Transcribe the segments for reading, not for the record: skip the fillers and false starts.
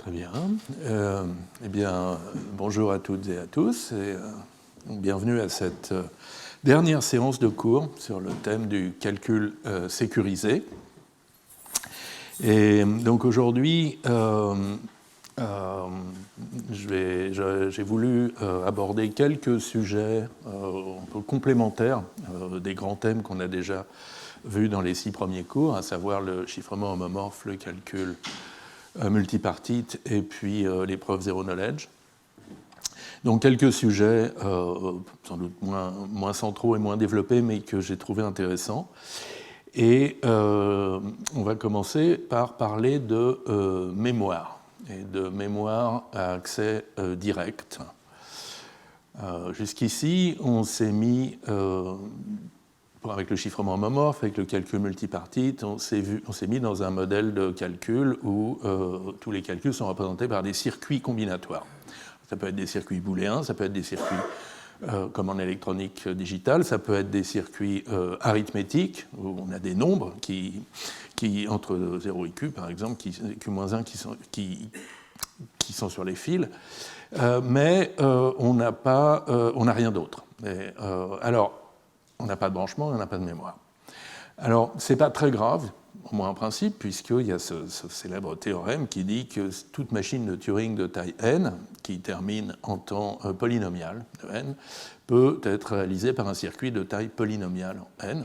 Très bien. Eh bien, bonjour à toutes et à tous et bienvenue à cette dernière séance de cours sur le thème du calcul sécurisé. Et donc aujourd'hui, j'ai voulu aborder quelques sujets un peu complémentaires des grands thèmes qu'on a déjà vus dans les 6 premiers cours, à savoir le chiffrement homomorphe, le calcul multipartite et puis les preuves zero knowledge. Donc quelques sujets sans doute moins centraux et moins développés, mais que j'ai trouvé intéressants. Et on va commencer par parler de mémoire, et de mémoire à accès direct. Jusqu'ici, on s'est mis, avec le chiffrement homomorphe, avec le calcul multipartite, on s'est mis dans un modèle de calcul où tous les calculs sont représentés par des circuits combinatoires. Ça peut être des circuits booléens, ça peut être des circuits comme en électronique digitale, ça peut être des circuits arithmétiques, où on a des nombres qui entre 0 et q, par exemple, q-1 qui sont sur les fils, mais on n'a rien d'autre. Alors, on n'a pas de branchement, on n'a pas de mémoire. Alors, ce n'est pas très grave, au moins en principe, puisqu'il y a ce célèbre théorème qui dit que toute machine de Turing de taille n, qui termine en temps polynomial de n, peut être réalisée par un circuit de taille polynomiale en n.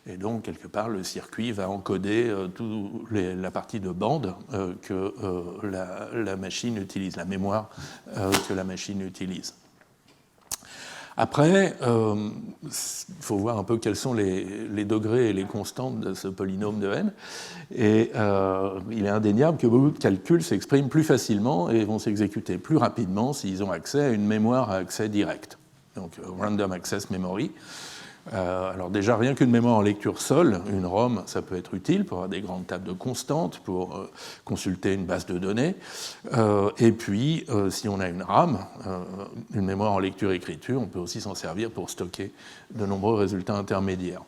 Et donc, quelque part, le circuit va encoder toute la partie de bande que la machine utilise, la mémoire que la machine utilise. Après, il faut voir un peu quels sont les degrés et les constantes de ce polynôme de n. Et il est indéniable que beaucoup de calculs s'expriment plus facilement et vont s'exécuter plus rapidement s'ils ont accès à une mémoire à accès direct. Donc, Random Access Memory. Alors déjà, rien qu'une mémoire en lecture seule, une ROM, ça peut être utile pour avoir des grandes tables de constantes, pour consulter une base de données. Et puis, si on a une RAM, une mémoire en lecture-écriture, on peut aussi s'en servir pour stocker de nombreux résultats intermédiaires.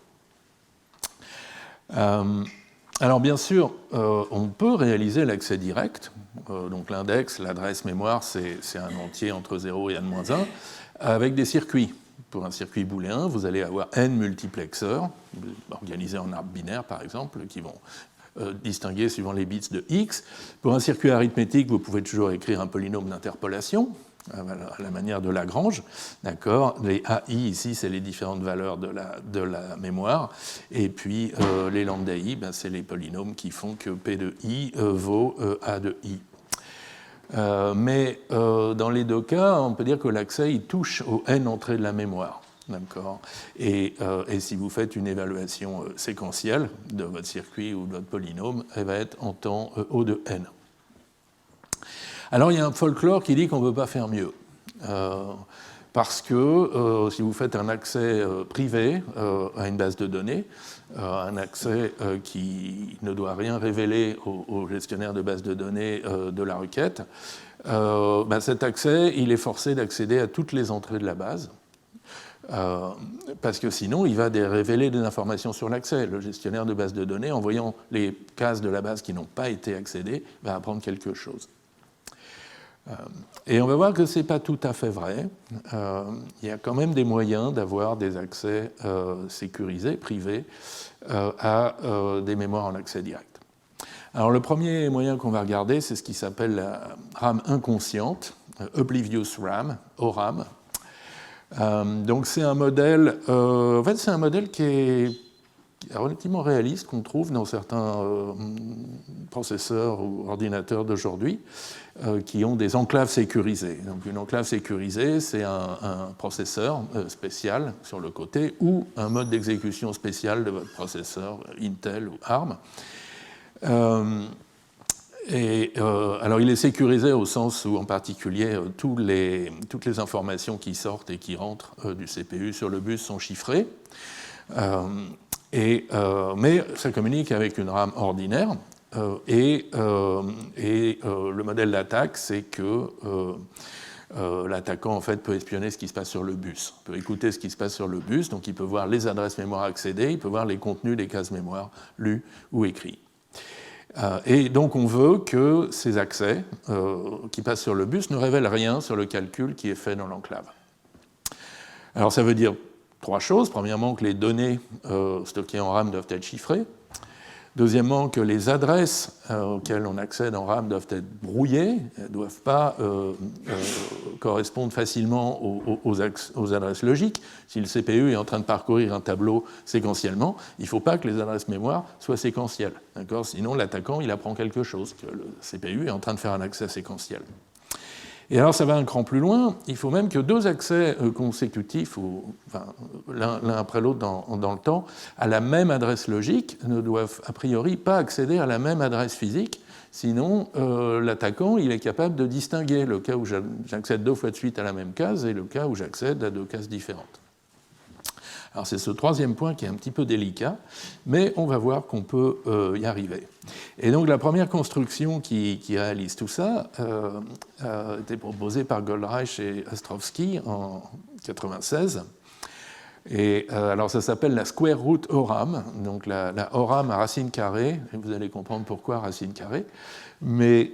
Alors bien sûr, on peut réaliser l'accès direct. Donc l'index, l'adresse mémoire, c'est un entier entre 0 et n-1, avec des circuits. Pour un circuit booléen, vous allez avoir n multiplexeurs, organisés en arbres binaires par exemple, qui vont distinguer suivant les bits de x. Pour un circuit arithmétique, vous pouvez toujours écrire un polynôme d'interpolation, à la manière de Lagrange. D'accord. Les AI ici, c'est les différentes valeurs de la mémoire. Et puis les lambda i, c'est les polynômes qui font que p de i vaut a de i. Mais dans les deux cas, on peut dire que l'accès il touche au n entrées de la mémoire. D'accord. Et si vous faites une évaluation séquentielle de votre circuit ou de votre polynôme, elle va être en temps O de n. Alors il y a un folklore qui dit qu'on ne peut pas faire mieux. Parce que si vous faites un accès privé à une base de données, un accès qui ne doit rien révéler au gestionnaire de base de données de la requête, cet accès, il est forcé d'accéder à toutes les entrées de la base, parce que sinon, il va révéler des informations sur l'accès. Le gestionnaire de base de données, en voyant les cases de la base qui n'ont pas été accédées, va apprendre quelque chose. Et on va voir que ce n'est pas tout à fait vrai. Il y a quand même des moyens d'avoir des accès sécurisés, privés, à des mémoires en accès direct. Alors le premier moyen qu'on va regarder, c'est ce qui s'appelle la RAM inconsciente, Oblivious RAM, ORAM. Donc c'est un modèle, en fait c'est un modèle qui est relativement réaliste, qu'on trouve dans certains processeurs ou ordinateurs d'aujourd'hui, qui ont des enclaves sécurisées. Donc une enclave sécurisée, c'est un processeur spécial sur le côté ou un mode d'exécution spécial de votre processeur Intel ou ARM. Alors il est sécurisé au sens où, en particulier, toutes les informations qui sortent et qui rentrent du CPU sur le bus sont chiffrées. Mais ça communique avec une RAM ordinaire. Le modèle d'attaque, c'est que l'attaquant en fait, peut espionner ce qui se passe sur le bus, peut écouter ce qui se passe sur le bus, donc il peut voir les adresses mémoire accédées, il peut voir les contenus des cases mémoire lues ou écrits. Et donc on veut que ces accès qui passent sur le bus ne révèlent rien sur le calcul qui est fait dans l'enclave. Alors ça veut dire trois choses. Premièrement, que les données stockées en RAM doivent être chiffrées. Deuxièmement, que les adresses auxquelles on accède en RAM doivent être brouillées, elles ne doivent pas correspondre facilement aux adresses logiques. Si le CPU est en train de parcourir un tableau séquentiellement, il ne faut pas que les adresses mémoire soient séquentielles. Sinon, l'attaquant il apprend quelque chose, que le CPU est en train de faire un accès séquentiel. Et alors ça va un cran plus loin, il faut même que deux accès consécutifs, l'un après l'autre dans le temps, à la même adresse logique, ne doivent a priori pas accéder à la même adresse physique, sinon l'attaquant il est capable de distinguer le cas où j'accède deux fois de suite à la même case et le cas où j'accède à deux cases différentes. Alors c'est ce troisième point qui est un petit peu délicat, mais on va voir qu'on peut y arriver. Et donc la première construction qui réalise tout ça a été proposée par Goldreich et Ostrowski en 1996. Et alors ça s'appelle la square root ORAM, donc la ORAM à racine carrée, et vous allez comprendre pourquoi racine carrée. Mais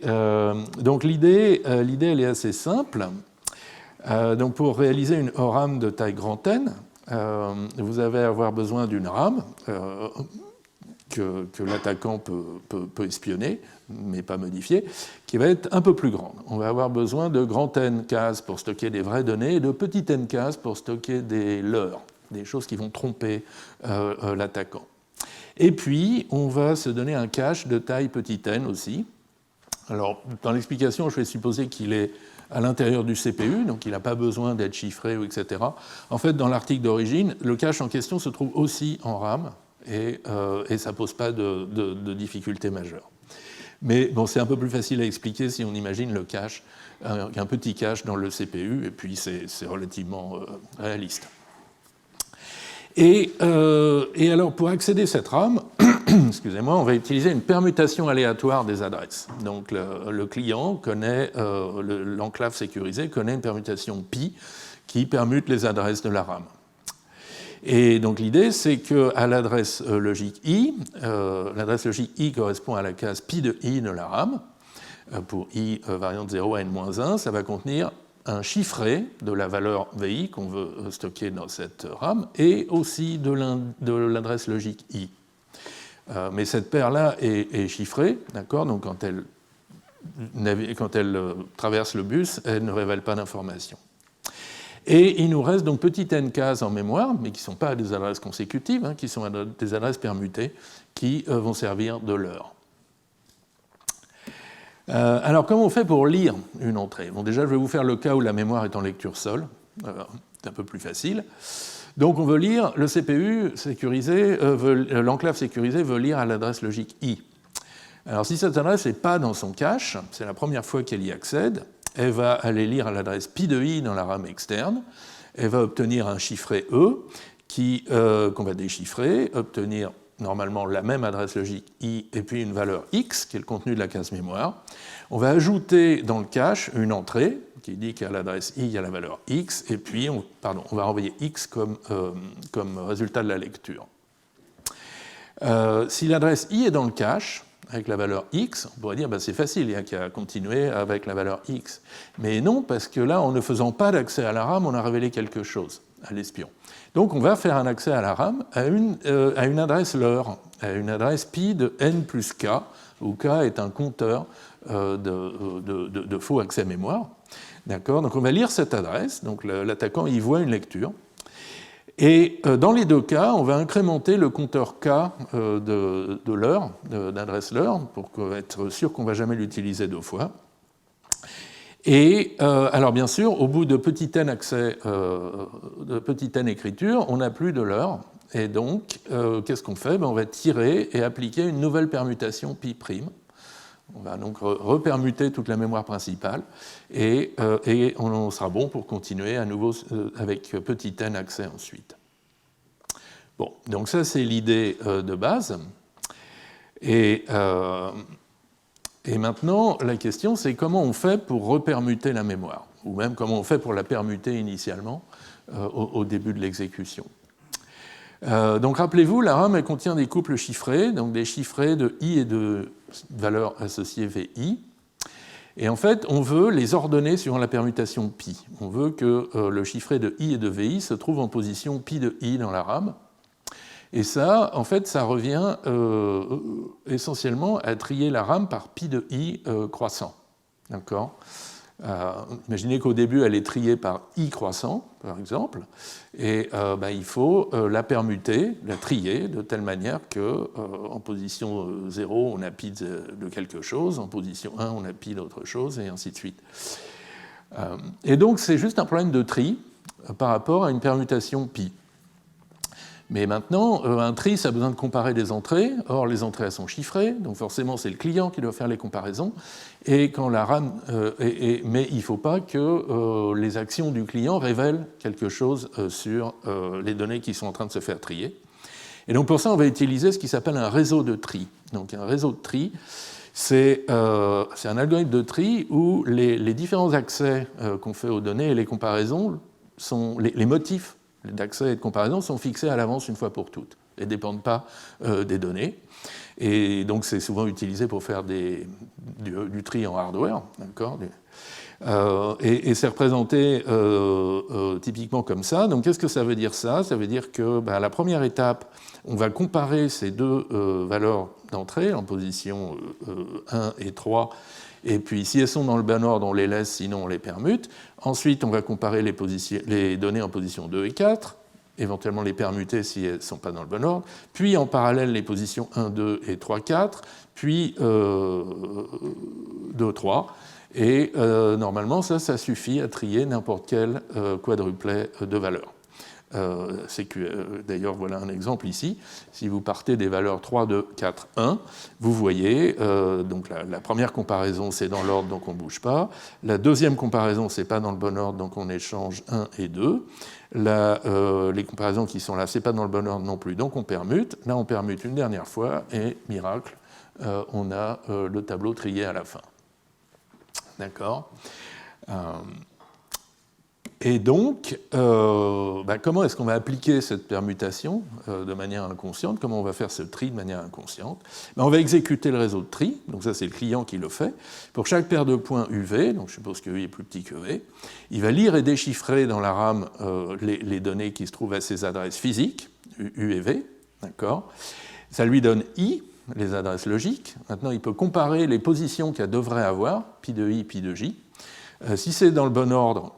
donc l'idée elle est assez simple. Donc pour réaliser une ORAM de taille grand N, vous allez avoir besoin d'une RAM que l'attaquant peut espionner, mais pas modifier, qui va être un peu plus grande. On va avoir besoin de grand N cases pour stocker des vraies données et de petit n cases pour stocker des leurres, des choses qui vont tromper l'attaquant. Et puis, on va se donner un cache de taille petit n aussi. Alors, dans l'explication, je vais supposer qu'il est à l'intérieur du CPU, donc il n'a pas besoin d'être chiffré, etc. En fait, dans l'article d'origine, le cache en question se trouve aussi en RAM, et ça ne pose pas de difficulté majeure. Mais bon, c'est un peu plus facile à expliquer si on imagine le cache, un petit cache dans le CPU, et puis c'est relativement réaliste. Et alors, pour accéder à cette RAM, excusez-moi, on va utiliser une permutation aléatoire des adresses. Donc le client connaît, l'enclave sécurisée connaît une permutation pi qui permute les adresses de la RAM. Et donc l'idée, c'est qu'à l'adresse logique i, l'adresse logique i correspond à la case pi de i de la RAM. Pour i variante 0 à n-1, ça va contenir un chiffré de la valeur VI qu'on veut stocker dans cette RAM et aussi de l'adresse logique I. Mais cette paire-là est chiffrée, d'accord ? Donc quand elle traverse le bus, elle ne révèle pas d'informations. Et il nous reste donc petit n cases en mémoire, mais qui ne sont pas des adresses consécutives, qui sont des adresses permutées, qui vont servir de leurre. Alors, comment on fait pour lire une entrée ? Bon, déjà, je vais vous faire le cas où la mémoire est en lecture seule. C'est un peu plus facile. Donc, on veut lire, le CPU sécurisé, l'enclave sécurisée veut lire à l'adresse logique I. Alors, si cette adresse n'est pas dans son cache, c'est la première fois qu'elle y accède, elle va aller lire à l'adresse pi de I dans la RAM externe, elle va obtenir un chiffré E qu'on va déchiffrer, obtenir normalement la même adresse logique I et puis une valeur X, qui est le contenu de la case mémoire. On va ajouter dans le cache une entrée qui dit qu'à l'adresse I, il y a la valeur X, et puis on va renvoyer X comme résultat de la lecture. Si l'adresse I est dans le cache, avec la valeur X, on pourrait dire c'est facile, il n'y a qu'à continuer avec la valeur X. Mais non, parce que là, en ne faisant pas d'accès à la RAM, on a révélé quelque chose à l'espion. Donc on va faire un accès à la RAM à une adresse leurre, à une adresse pi de n plus k, où k est un compteur de faux accès mémoire. D'accord ? Donc on va lire cette adresse, donc l'attaquant y voit une lecture. Et dans les deux cas, on va incrémenter le compteur k de leurre, d'adresse leurre, pour être sûr qu'on ne va jamais l'utiliser deux fois. Et alors bien sûr, au bout de petit n accès, de petit n écriture, on n'a plus de leurre. Et donc, qu'est-ce qu'on fait ? On va tirer et appliquer une nouvelle permutation pi'. On va donc repermuter toute la mémoire principale et on sera bon pour continuer à nouveau avec petit n accès ensuite. Bon, donc ça c'est l'idée de base. Et maintenant, la question c'est comment on fait pour repermuter la mémoire, ou même comment on fait pour la permuter initialement au début de l'exécution. Donc rappelez-vous, la RAM elle contient des couples chiffrés, donc des chiffrés de I et de valeurs associées VI. Et en fait, on veut les ordonner suivant la permutation pi. On veut que le chiffré de I et de VI se trouve en position pi de I dans la RAM. Et ça, en fait, ça revient essentiellement à trier la RAM par pi de I croissant. D'accord ? Imaginez qu'au début, elle est triée par I croissant, par exemple, et il faut la permuter, la trier, de telle manière qu'en position 0, on a pi de quelque chose, en position 1, on a pi d'autre chose, et ainsi de suite. Et donc, c'est juste un problème de tri par rapport à une permutation pi. Mais maintenant, un tri, ça a besoin de comparer des entrées. Or, les entrées, elles sont chiffrées, donc forcément, c'est le client qui doit faire les comparaisons. Et quand la RAM, mais il ne faut pas que les actions du client révèlent quelque chose sur les données qui sont en train de se faire trier. Et donc, pour ça, on va utiliser ce qui s'appelle un réseau de tri. Donc, un réseau de tri, c'est un algorithme de tri où les différents accès qu'on fait aux données et les comparaisons sont les motifs d'accès et de comparaison sont fixés à l'avance une fois pour toutes et ne dépendent pas des données. Et donc c'est souvent utilisé pour faire du tri en hardware, d'accord, et c'est représenté typiquement comme ça. Donc qu'est-ce que ça veut dire ça ? Ça veut dire que à la première étape, on va comparer ces deux valeurs d'entrée en position 1 et 3. Et puis, si elles sont dans le bon ordre, on les laisse, sinon on les permute. Ensuite, on va comparer les données en position 2 et 4, éventuellement les permuter si elles ne sont pas dans le bon ordre. Puis, en parallèle, les positions 1, 2 et 3, 4, puis 2, 3. Et normalement, ça suffit à trier n'importe quel quadruplet de valeurs. D'ailleurs, voilà un exemple ici. Si vous partez des valeurs 3, 2, 4, 1, vous voyez, donc la première comparaison, c'est dans l'ordre, donc on ne bouge pas. La deuxième comparaison, ce n'est pas dans le bon ordre, donc on échange 1 et 2. Les comparaisons qui sont là, ce n'est pas dans le bon ordre non plus, donc on permute. Là, on permute une dernière fois, et miracle, on a le tableau trié à la fin. D'accord ? Et donc, comment est-ce qu'on va appliquer cette permutation de manière inconsciente ? Comment on va faire ce tri de manière inconsciente ? On va exécuter le réseau de tri, donc ça c'est le client qui le fait. Pour chaque paire de points UV, donc je suppose que U est plus petit que V, il va lire et déchiffrer dans la RAM les données qui se trouvent à ces adresses physiques, U et V, d'accord ? Ça lui donne I, les adresses logiques. Maintenant, il peut comparer les positions qu'elle devrait avoir, pi de I, pi de J. Si c'est dans le bon ordre,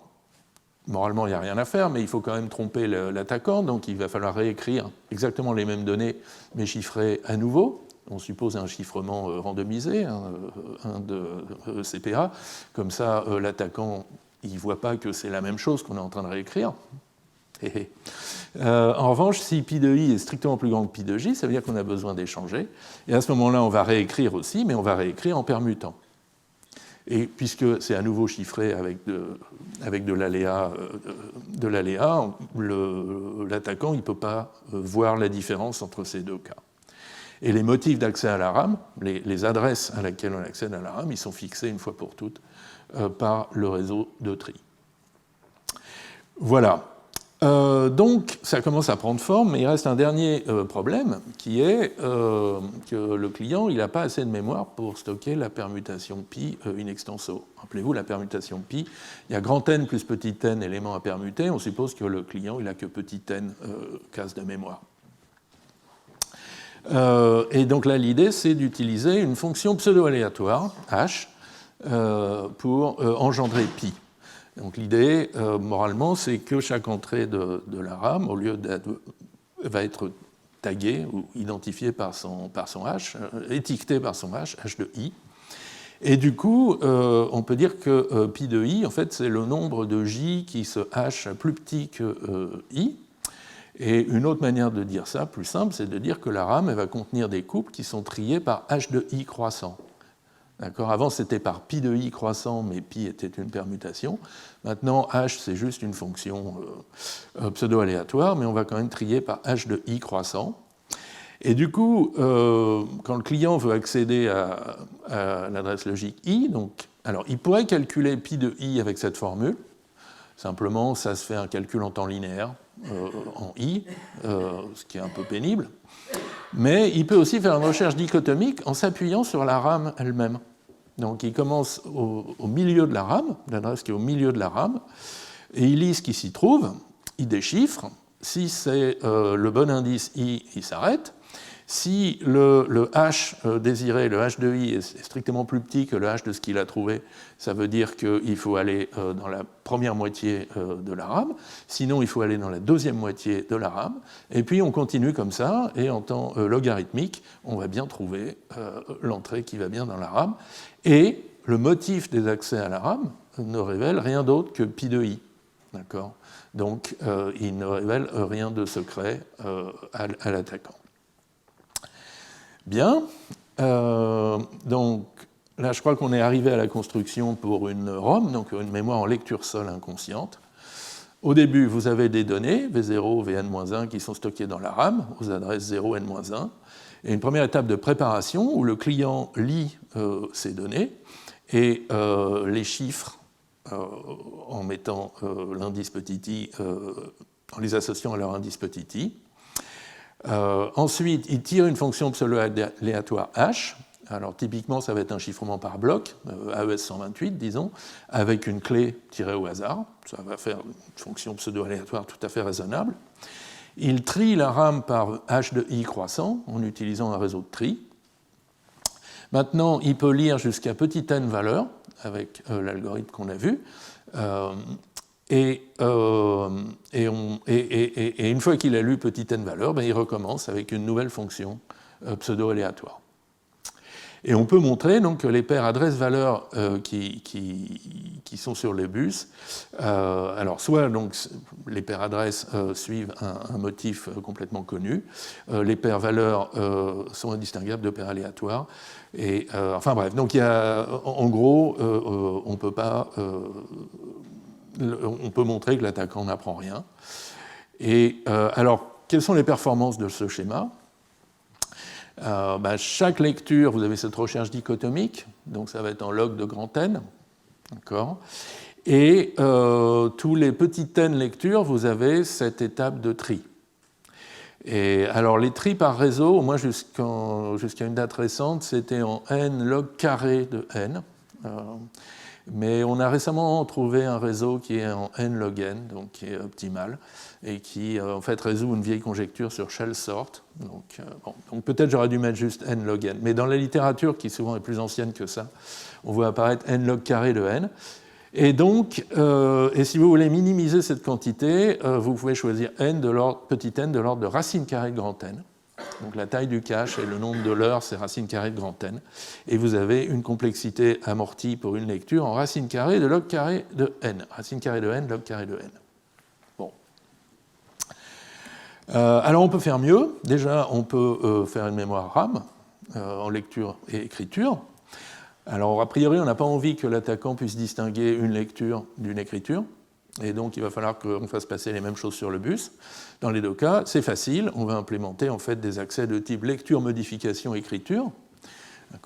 moralement, il n'y a rien à faire, mais il faut quand même tromper l'attaquant, donc il va falloir réécrire exactement les mêmes données, mais chiffrées à nouveau. On suppose un chiffrement randomisé, un de CPA. Comme ça, l'attaquant, il ne voit pas que c'est la même chose qu'on est en train de réécrire. En revanche, si pi de I est strictement plus grand que pi de J, ça veut dire qu'on a besoin d'échanger. Et à ce moment-là, on va réécrire aussi, mais on va réécrire en permutant. Et puisque c'est à nouveau chiffré avec de l'aléa, l'attaquant ne peut pas voir la différence entre ces deux cas. Et les motifs d'accès à la RAM, les adresses à laquelle on accède à la RAM, ils sont fixés une fois pour toutes par le réseau de tri. Voilà. Donc ça commence à prendre forme, mais il reste un dernier problème qui est que le client il n'a pas assez de mémoire pour stocker la permutation pi in extenso. Rappelez-vous, la permutation pi, il y a grand N plus petit n éléments à permuter, on suppose que le client il n'a que petit n cases de mémoire. Et donc là l'idée c'est d'utiliser une fonction pseudo-aléatoire, h, pour engendrer pi. Donc l'idée, moralement, c'est que chaque entrée de la RAM, au lieu va être taguée ou identifiée par son hash, étiquetée par son hash de i. Et du coup, on peut dire que pi de i, en fait, c'est le nombre de j qui se hash plus petit que i. Et une autre manière de dire ça, plus simple, c'est de dire que la RAM elle va contenir des couples qui sont triés par h de i croissant. D'accord. Avant, c'était par pi de i croissant, mais pi était une permutation. Maintenant, h, c'est juste une fonction pseudo-aléatoire, mais on va quand même trier par h de i croissant. Et du coup, quand le client veut accéder à l'adresse logique i, donc, alors, il pourrait calculer pi de i avec cette formule. Simplement, ça se fait un calcul en temps linéaire. en I, ce qui est un peu pénible. Mais il peut aussi faire une recherche dichotomique en s'appuyant sur la rame elle-même. Donc il commence au milieu de la rame, l'adresse qui est au milieu de la rame, et il lit ce qui s'y trouve, il déchiffre. Si c'est le bon indice I, il s'arrête. Si le H désiré, le H de I, est strictement plus petit que le H de ce qu'il a trouvé, ça veut dire qu'il faut aller dans la première moitié de la rame. Sinon, il faut aller dans la deuxième moitié de la rame. Et puis, on continue comme ça, et en temps logarithmique, on va bien trouver l'entrée qui va bien dans la rame. Et le motif des accès à la rame ne révèle rien d'autre que pi de I. D'accord ? Donc, il ne révèle rien de secret à l'attaquant. Bien, donc là je crois qu'on est arrivé à la construction pour une ROM, donc une mémoire en lecture seule inconsciente. Au début, vous avez des données, V0, Vn-1, qui sont stockées dans la RAM, aux adresses 0, N-1, et une première étape de préparation où le client lit ces données et les chiffres en mettant l'indice petit i, en les associant à leur indice petit i. Ensuite, il tire une fonction pseudo-aléatoire H. Alors, typiquement, ça va être un chiffrement par bloc, AES 128, disons, avec une clé tirée au hasard. Ça va faire une fonction pseudo-aléatoire tout à fait raisonnable. Il trie la RAM par H de I croissant en utilisant un réseau de tri. Maintenant, il peut lire jusqu'à petit n valeurs avec l'algorithme qu'on a vu. Et une fois qu'il a lu petit n valeur, il recommence avec une nouvelle fonction pseudo-aléatoire. Et on peut montrer donc, que les paires adresse-valeur qui sont sur les bus, alors soit donc, les paires adresses suivent un motif complètement connu, les paires valeurs sont indistinguables de paires aléatoires, et enfin bref, donc il y a, en gros, on peut pas... on peut montrer que l'attaquant n'apprend rien. Et alors, quelles sont les performances de ce schéma ? Chaque lecture, vous avez cette recherche dichotomique, donc ça va être en log de grand N, d'accord ? Et tous les petits n lectures, vous avez cette étape de tri. Et alors, les tris par réseau, au moins jusqu'à une date récente, c'était en n log carré de n. Mais on a récemment trouvé un réseau qui est en n log n, donc qui est optimal, et qui en fait résout une vieille conjecture sur shell sort. Donc peut-être j'aurais dû mettre juste n log n. Mais dans la littérature, qui souvent est plus ancienne que ça, on voit apparaître n log carré de n. Et donc, et si vous voulez minimiser cette quantité, vous pouvez choisir n de l'ordre, petit n de l'ordre de racine carrée de grand N. Donc la taille du cache et le nombre de l'heure, c'est racine carrée de grand N. Et vous avez une complexité amortie pour une lecture en racine carrée de log carré de n. Racine carrée de n, log carré de n. Bon. Alors on peut faire mieux. Déjà, on peut faire une mémoire RAM en lecture et écriture. Alors a priori, on n'a pas envie que l'attaquant puisse distinguer une lecture d'une écriture. Et donc, il va falloir qu'on fasse passer les mêmes choses sur le bus. Dans les deux cas, c'est facile. On va implémenter en fait des accès de type lecture, modification, écriture.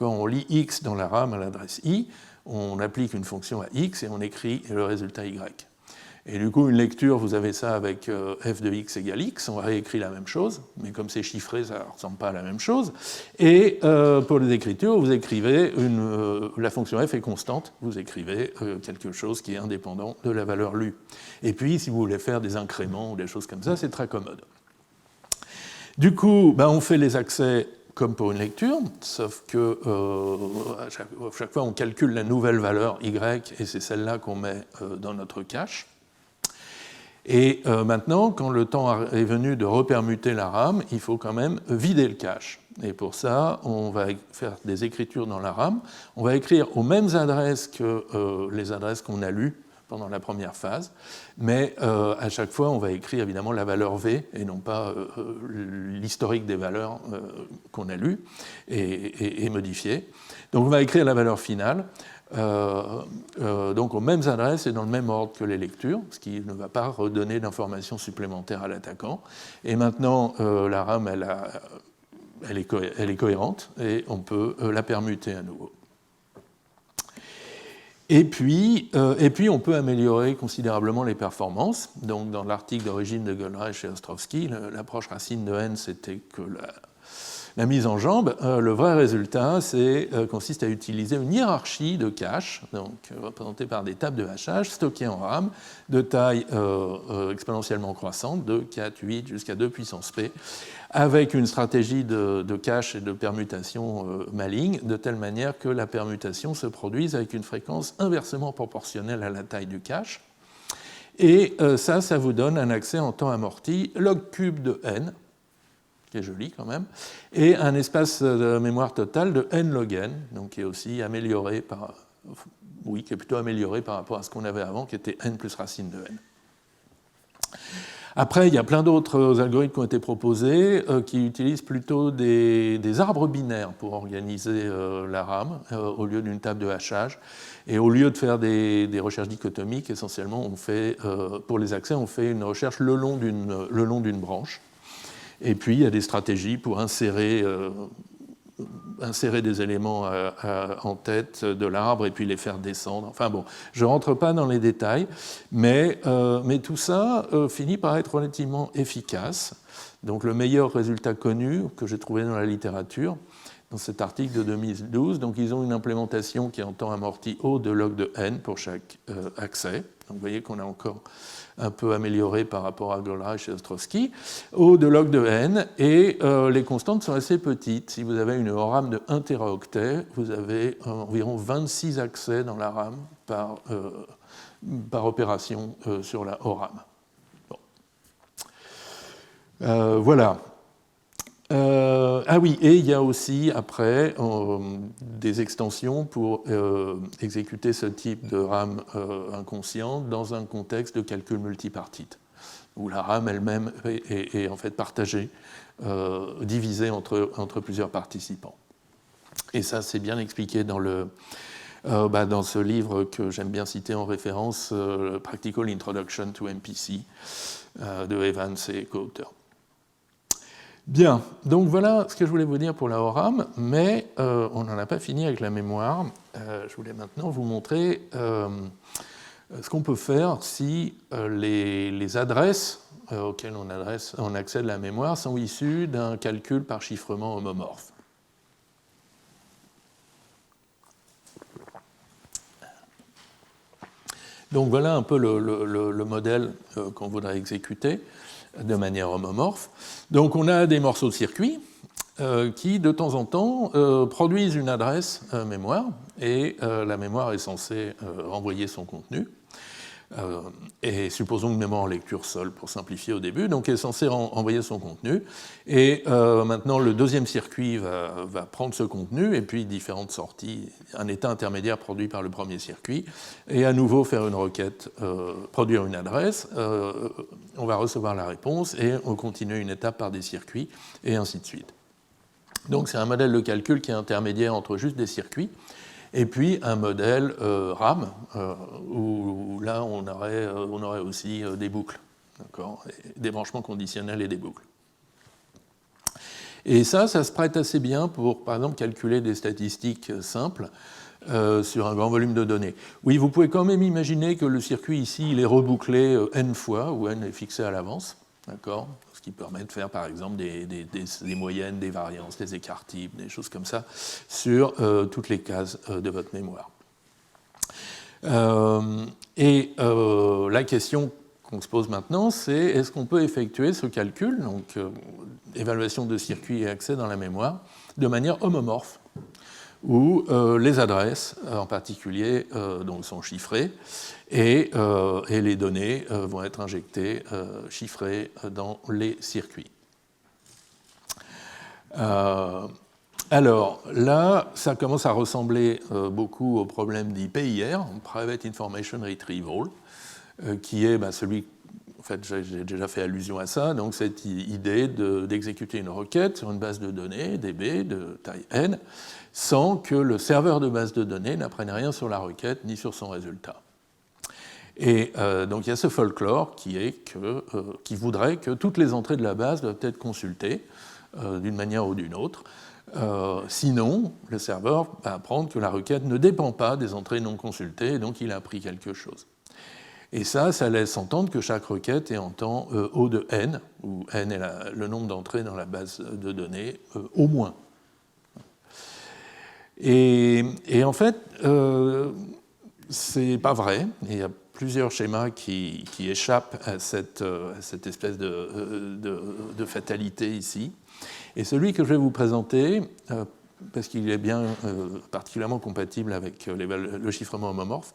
On lit X dans la RAM à l'adresse I, on applique une fonction à X et on écrit le résultat Y. Et du coup, une lecture, vous avez ça avec f de x égale x, on réécrit la même chose, mais comme c'est chiffré, ça ne ressemble pas à la même chose. Et pour les écritures, vous écrivez la fonction f est constante, vous écrivez quelque chose qui est indépendant de la valeur lue. Et puis, si vous voulez faire des incréments ou des choses comme ça, c'est très commode. Du coup, on fait les accès comme pour une lecture, sauf que à chaque fois, on calcule la nouvelle valeur y, et c'est celle-là qu'on met dans notre cache. Et maintenant, quand le temps est venu de repermuter la RAM, il faut quand même vider le cache. Et pour ça, on va faire des écritures dans la RAM. On va écrire aux mêmes adresses que les adresses qu'on a lues pendant la première phase, mais à chaque fois, on va écrire évidemment la valeur V et non pas l'historique des valeurs qu'on a lues et modifiées. Donc on va écrire la valeur finale. Donc aux mêmes adresses et dans le même ordre que les lectures, ce qui ne va pas redonner d'informations supplémentaires à l'attaquant. Et maintenant, la RAM, elle est cohérente et on peut la permuter à nouveau. Et puis, on peut améliorer considérablement les performances. Donc, dans l'article d'origine de Goldreich et Ostrowski, l'approche racine de n, c'était que la mise en jambe. Le vrai résultat consiste à utiliser une hiérarchie de caches, donc représentée par des tables de hachage stockées en RAM, de taille exponentiellement croissante, de 4, 8 jusqu'à 2 puissance p, avec une stratégie de cache et de permutation maligne, de telle manière que la permutation se produise avec une fréquence inversement proportionnelle à la taille du cache. Et ça vous donne un accès en temps amorti log cube de n, qui est joli quand même, et un espace de mémoire total de n log n, donc qui est aussi amélioré qui est plutôt amélioré par rapport à ce qu'on avait avant, qui était n plus racine de n. Après, il y a plein d'autres algorithmes qui ont été proposés qui utilisent plutôt des arbres binaires pour organiser la RAM au lieu d'une table de hachage. Et au lieu de faire des recherches dichotomiques, essentiellement, pour les accès, on fait une recherche le long d'une branche. Et puis, il y a des stratégies pour insérer des éléments en tête de l'arbre et puis les faire descendre. Enfin bon, je ne rentre pas dans les détails, mais tout ça finit par être relativement efficace. Donc le meilleur résultat connu que j'ai trouvé dans la littérature, dans cet article de 2012, donc ils ont une implémentation qui est en temps amorti O de log de n pour chaque accès. Donc vous voyez qu'on a encore un peu amélioré par rapport à Goldreich et Ostrowski, O de log de n, et les constantes sont assez petites. Si vous avez une RAM de 1 téraoctet, vous avez environ 26 accès dans la RAM par opération sur la ORAM. Bon. Voilà. Oui, et il y a aussi après des extensions pour exécuter ce type de RAM inconsciente dans un contexte de calcul multipartite, où la RAM elle-même est en fait partagée, divisée entre plusieurs participants. Et ça, c'est bien expliqué dans ce livre que j'aime bien citer en référence, Practical Introduction to MPC, de Evans et co-auteurs. Bien, donc voilà ce que je voulais vous dire pour la ORAM, mais on n'en a pas fini avec la mémoire. Je voulais maintenant vous montrer ce qu'on peut faire si les adresses auxquelles on accède la mémoire sont issues d'un calcul par chiffrement homomorphe. Donc voilà un peu le modèle qu'on voudrait exécuter de manière homomorphe. Donc on a des morceaux de circuit qui, de temps en temps, produisent une adresse mémoire, et la mémoire est censée renvoyer son contenu. Et supposons une mémoire en lecture seule, pour simplifier au début, donc elle est censée envoyer son contenu. Et maintenant, le deuxième circuit va prendre ce contenu, et puis différentes sorties, un état intermédiaire produit par le premier circuit, et à nouveau faire une requête, produire une adresse, on va recevoir la réponse, et on continue une étape par des circuits, et ainsi de suite. Donc c'est un modèle de calcul qui est intermédiaire entre juste des circuits, et puis un modèle RAM, où là on aurait aussi des boucles, des branchements conditionnels et des boucles. Et ça se prête assez bien pour, par exemple, calculer des statistiques simples sur un grand volume de données. Oui, vous pouvez quand même imaginer que le circuit ici, il est rebouclé n fois, où n est fixé à l'avance, d'accord ? Ce qui permet de faire, par exemple, des moyennes, des variances, des écarts types, des choses comme ça, sur toutes les cases de votre mémoire. La question qu'on se pose maintenant, c'est est-ce qu'on peut effectuer ce calcul, donc évaluation de circuit et accès dans la mémoire, de manière homomorphe, où les adresses, en particulier, donc sont chiffrées, et les données vont être injectées, chiffrées dans les circuits. Alors là, ça commence à ressembler beaucoup au problème d'IPIR, Private Information Retrieval, qui est celui, en fait j'ai déjà fait allusion à ça, donc cette idée d'exécuter une requête sur une base de données, DB, de taille n, sans que le serveur de base de données n'apprenne rien sur la requête ni sur son résultat. Et donc il y a ce folklore qui voudrait que toutes les entrées de la base doivent être consultées d'une manière ou d'une autre, Sinon, le serveur va apprendre que la requête ne dépend pas des entrées non consultées, et donc il a appris quelque chose. Et ça laisse entendre que chaque requête est en temps O de n, où n est le nombre d'entrées dans la base de données, au moins. Et en fait, c'est pas vrai. Il y a plusieurs schémas qui échappent à cette espèce de fatalité ici. Et celui que je vais vous présenter, parce qu'il est bien particulièrement compatible avec le chiffrement homomorphe,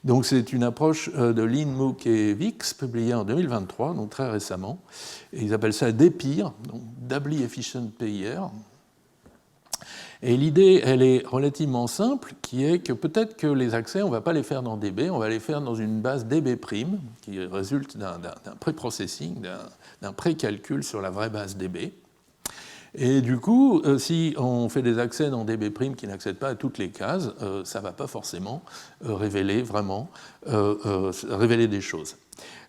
donc c'est une approche de Lin, Mook et Vix, publiée en 2023, donc très récemment. Et ils appellent ça DEPIR, donc Doubly Efficient PIR. Et l'idée, elle est relativement simple, qui est que peut-être que les accès, on ne va pas les faire dans DB, on va les faire dans une base DB', qui résulte d'un pré-processing, d'un pré-calcul sur la vraie base DB. Et du coup, si on fait des accès dans DB' qui n'accèdent pas à toutes les cases, ça ne va pas forcément révéler des choses.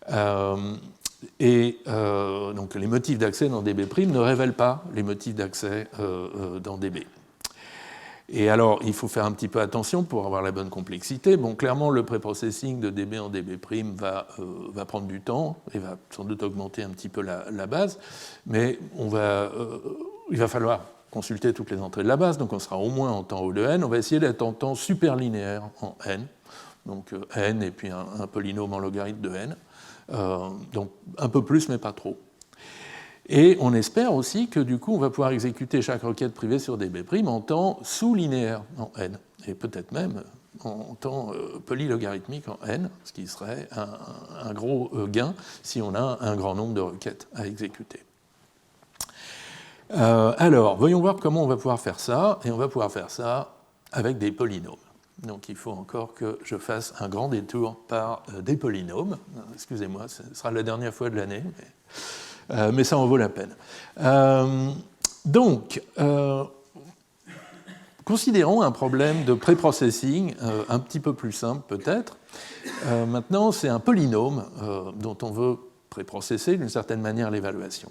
Donc les motifs d'accès dans DB' ne révèlent pas les motifs d'accès dans DB. Et alors, il faut faire un petit peu attention pour avoir la bonne complexité. Bon, clairement, le préprocessing de DB en DB' va prendre du temps et va sans doute augmenter un petit peu la base, mais il va falloir consulter toutes les entrées de la base, donc on sera au moins en temps O de n. On va essayer d'être en temps superlinéaire en n, donc n et puis un polynôme en logarithme de n, donc un peu plus, mais pas trop. Et on espère aussi que du coup, on va pouvoir exécuter chaque requête privée sur DB' en temps sous-linéaire en n, et peut-être même en temps polylogarithmique en n, ce qui serait un gros gain si on a un grand nombre de requêtes à exécuter. Alors, voyons voir comment on va pouvoir faire ça, et on va pouvoir faire ça avec des polynômes. Donc il faut encore que je fasse un grand détour par des polynômes. Excusez-moi, ce sera la dernière fois de l'année, mais ça en vaut la peine. Considérons un problème de préprocessing un petit peu plus simple peut-être. Maintenant, c'est un polynôme dont on veut préprocesser d'une certaine manière l'évaluation.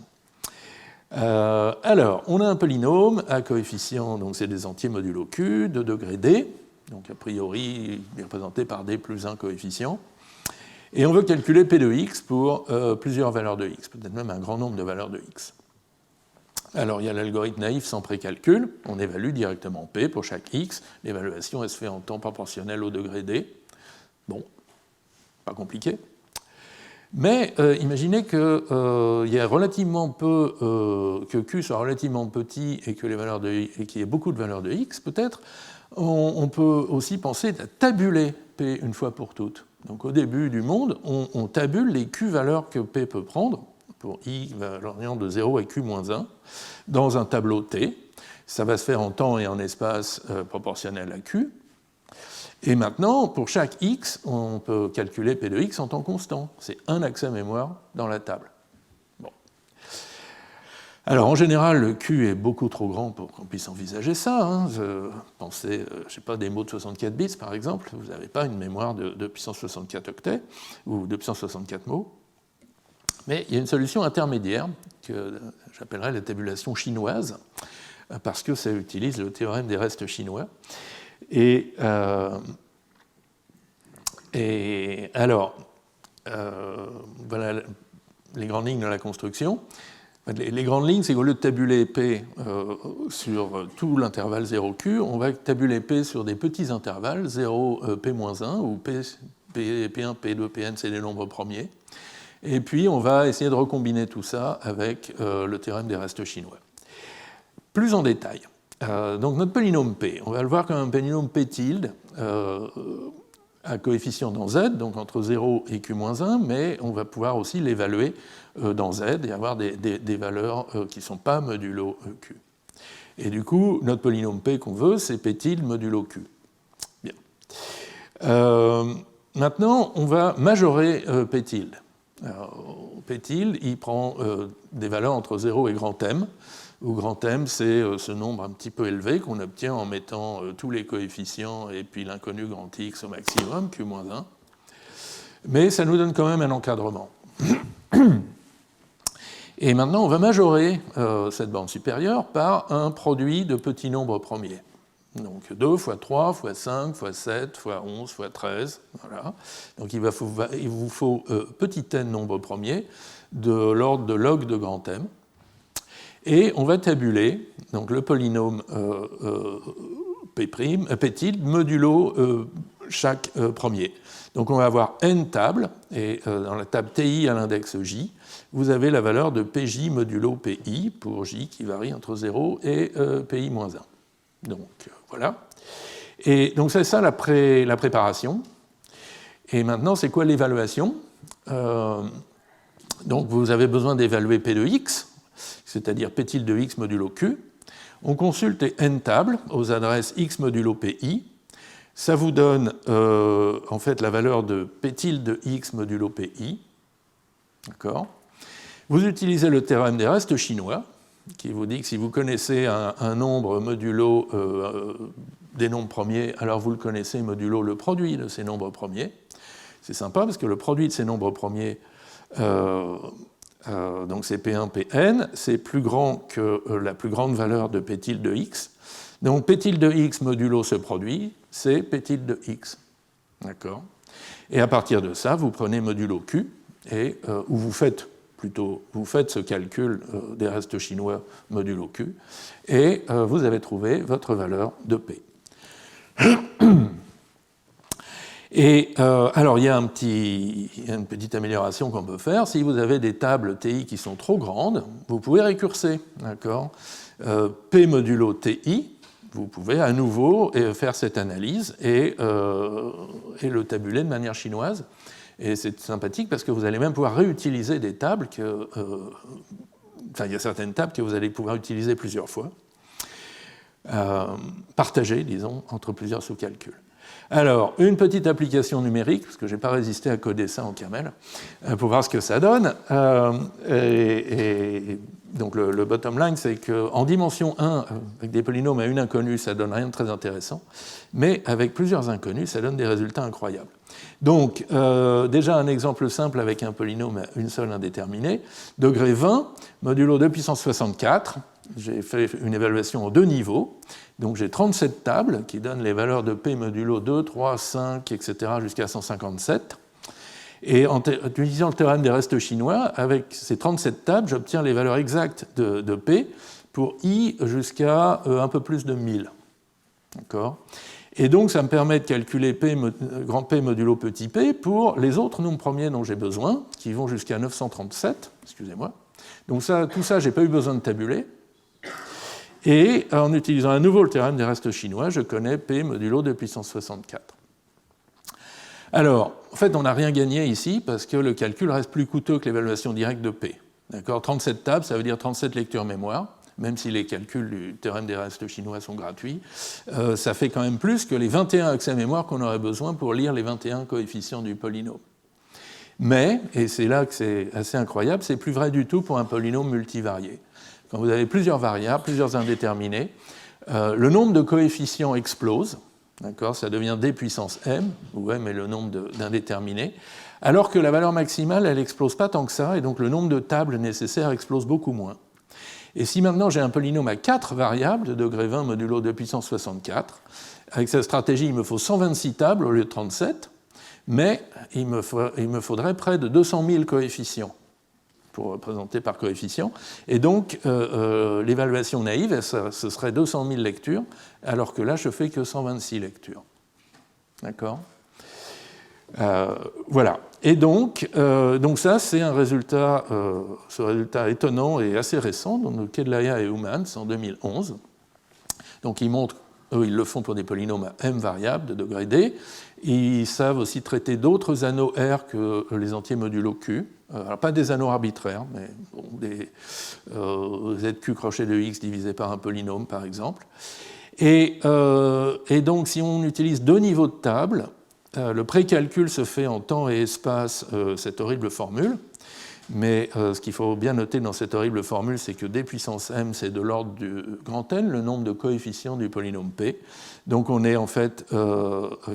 Alors, on a un polynôme à coefficient, donc c'est des entiers modulo Q, de degré D, donc a priori il est représenté par D plus 1 coefficient. Et on veut calculer P de x pour plusieurs valeurs de x, peut-être même un grand nombre de valeurs de x. Alors il y a l'algorithme naïf sans précalcul, on évalue directement P pour chaque x, l'évaluation elle se fait en temps proportionnel au degré D. Bon, pas compliqué. Mais imaginez que y a relativement peu, que Q soit relativement petit et que et qu'il y ait beaucoup de valeurs de x, peut-être, on peut aussi penser à tabuler P une fois pour toutes. Donc au début du monde, on tabule les Q valeurs que P peut prendre, pour I variant de 0 à Q-1, dans un tableau T. Ça va se faire en temps et en espace proportionnel à Q. Et maintenant, pour chaque x, on peut calculer P de x en temps constant. C'est un accès mémoire dans la table. Bon. Alors, en général, le Q est beaucoup trop grand pour qu'on puisse envisager ça. Hein. Pensez, je ne sais pas, des mots de 64 bits, par exemple. Vous n'avez pas une mémoire de puissance 64 octets ou de puissance 64 mots. Mais il y a une solution intermédiaire que j'appellerais la tabulation chinoise, parce que ça utilise le théorème des restes chinois. Et alors, voilà les grandes lignes de la construction. Les grandes lignes, c'est qu'au lieu de tabuler P sur tout l'intervalle 0Q, on va tabuler P sur des petits intervalles, 0 P-1, où P1, P2, Pn, c'est les nombres premiers. Et puis, on va essayer de recombiner tout ça avec le théorème des restes chinois. Plus en détail. Donc notre polynôme P, on va le voir comme un polynôme P tilde à coefficient dans Z, donc entre 0 et Q-1, mais on va pouvoir aussi l'évaluer dans Z et avoir des valeurs qui ne sont pas modulo Q. Et du coup, notre polynôme P qu'on veut, c'est P tilde modulo Q. Bien. Maintenant, on va majorer P tilde. Alors, P tilde, il prend des valeurs entre 0 et grand M, où grand M, c'est ce nombre un petit peu élevé qu'on obtient en mettant tous les coefficients et puis l'inconnu grand X au maximum, Q-1. Mais ça nous donne quand même un encadrement. Et maintenant, on va majorer cette borne supérieure par un produit de petits nombres premiers. Donc 2 fois 3 fois 5 fois 7 fois 11 fois 13. Voilà. Donc il vous faut petit n nombres premiers de l'ordre de log de grand M. Et on va tabuler donc, le polynôme P' tilde modulo chaque premier. Donc on va avoir n tables, et dans la table TI à l'index J, vous avez la valeur de PJ modulo PI pour J qui varie entre 0 et PI moins 1. Donc voilà. Et donc c'est ça la préparation. Et maintenant, c'est quoi l'évaluation? Donc vous avez besoin d'évaluer P de x, c'est-à-dire P tilde de x modulo Q. On consulte les n tables aux adresses x modulo PI. Ça vous donne en fait la valeur de P tilde de x modulo PI. D'accord. Vous utilisez le théorème des restes chinois, qui vous dit que si vous connaissez un nombre modulo des nombres premiers, alors vous le connaissez modulo le produit de ces nombres premiers. C'est sympa parce que le produit de ces nombres premiers, donc c'est P1, Pn, c'est plus grand que la plus grande valeur de P tilde de x. Donc P tilde de x modulo ce produit, c'est P tilde de x. D'accord. Et à partir de ça, vous prenez modulo Q, et où vous faites ce calcul des restes chinois modulo Q, et vous avez trouvé votre valeur de P. Et alors, il y a une petite amélioration qu'on peut faire. Si vous avez des tables TI qui sont trop grandes, vous pouvez récurser. D'accord. P modulo TI, vous pouvez à nouveau faire cette analyse et le tabuler de manière chinoise. Et c'est sympathique parce que vous allez même pouvoir réutiliser des tables il y a certaines tables que vous allez pouvoir utiliser plusieurs fois, partagées, disons, entre plusieurs sous-calculs. Alors, une petite application numérique, parce que je n'ai pas résisté à coder ça en camel, pour voir ce que ça donne. Donc le bottom line, c'est qu'en dimension 1, avec des polynômes à une inconnue, ça donne rien de très intéressant, mais avec plusieurs inconnues, ça donne des résultats incroyables. Donc, déjà un exemple simple avec un polynôme à une seule indéterminée, degré 20, modulo 2 puissance 64, j'ai fait une évaluation en 2 niveaux, donc j'ai 37 tables qui donnent les valeurs de P modulo 2, 3, 5, etc. jusqu'à 157. Et en utilisant le théorème des restes chinois, avec ces 37 tables, j'obtiens les valeurs exactes de P pour I jusqu'à un peu plus de 1000. D'accord. Et donc ça me permet de calculer grand P modulo petit p pour les autres nombres premiers dont j'ai besoin, qui vont jusqu'à 937, excusez-moi. Donc tout ça, je n'ai pas eu besoin de tabuler. Et en utilisant à nouveau le théorème des restes chinois, je connais P modulo 2 puissance 64. Alors, en fait, on n'a rien gagné ici parce que le calcul reste plus coûteux que l'évaluation directe de P. D'accord. 37 tables, ça veut dire 37 lectures mémoire, même si les calculs du théorème des restes chinois sont gratuits. Ça fait quand même plus que les 21 accès mémoire qu'on aurait besoin pour lire les 21 coefficients du polynôme. Mais, et c'est là que c'est assez incroyable, c'est plus vrai du tout pour un polynôme multivarié. Quand vous avez plusieurs variables, plusieurs indéterminés, le nombre de coefficients explose, d'accord, ça devient d puissance m, où m est le nombre d'indéterminés, alors que la valeur maximale, elle n'explose pas tant que ça, et donc le nombre de tables nécessaires explose beaucoup moins. Et si maintenant j'ai un polynôme à 4 variables, de degré 20 modulo 2 puissance 64, avec cette stratégie, il me faut 126 tables au lieu de 37, mais il me faudrait près de 200 000 coefficients pour représenter par coefficient. Et donc, l'évaluation naïve, ce serait 200 000 lectures, alors que là, je ne fais que 126 lectures. D'accord. Voilà. Et donc ça, c'est un résultat, ce résultat étonnant et assez récent, de Kedlaya et Humans en 2011. Donc, ils montrent, eux, ils le font pour des polynômes à m variables de degré d. Ils savent aussi traiter d'autres anneaux R que les entiers modulo Q. Alors, pas des anneaux arbitraires, mais bon, des ZQ crochet de X divisé par un polynôme, par exemple. Et donc, si on utilise 2 niveaux de table, le précalcul se fait en temps et espace, cette horrible formule. Mais ce qu'il faut bien noter dans cette horrible formule, c'est que d puissance m, c'est de l'ordre du grand N, le nombre de coefficients du polynôme P. Donc on est en fait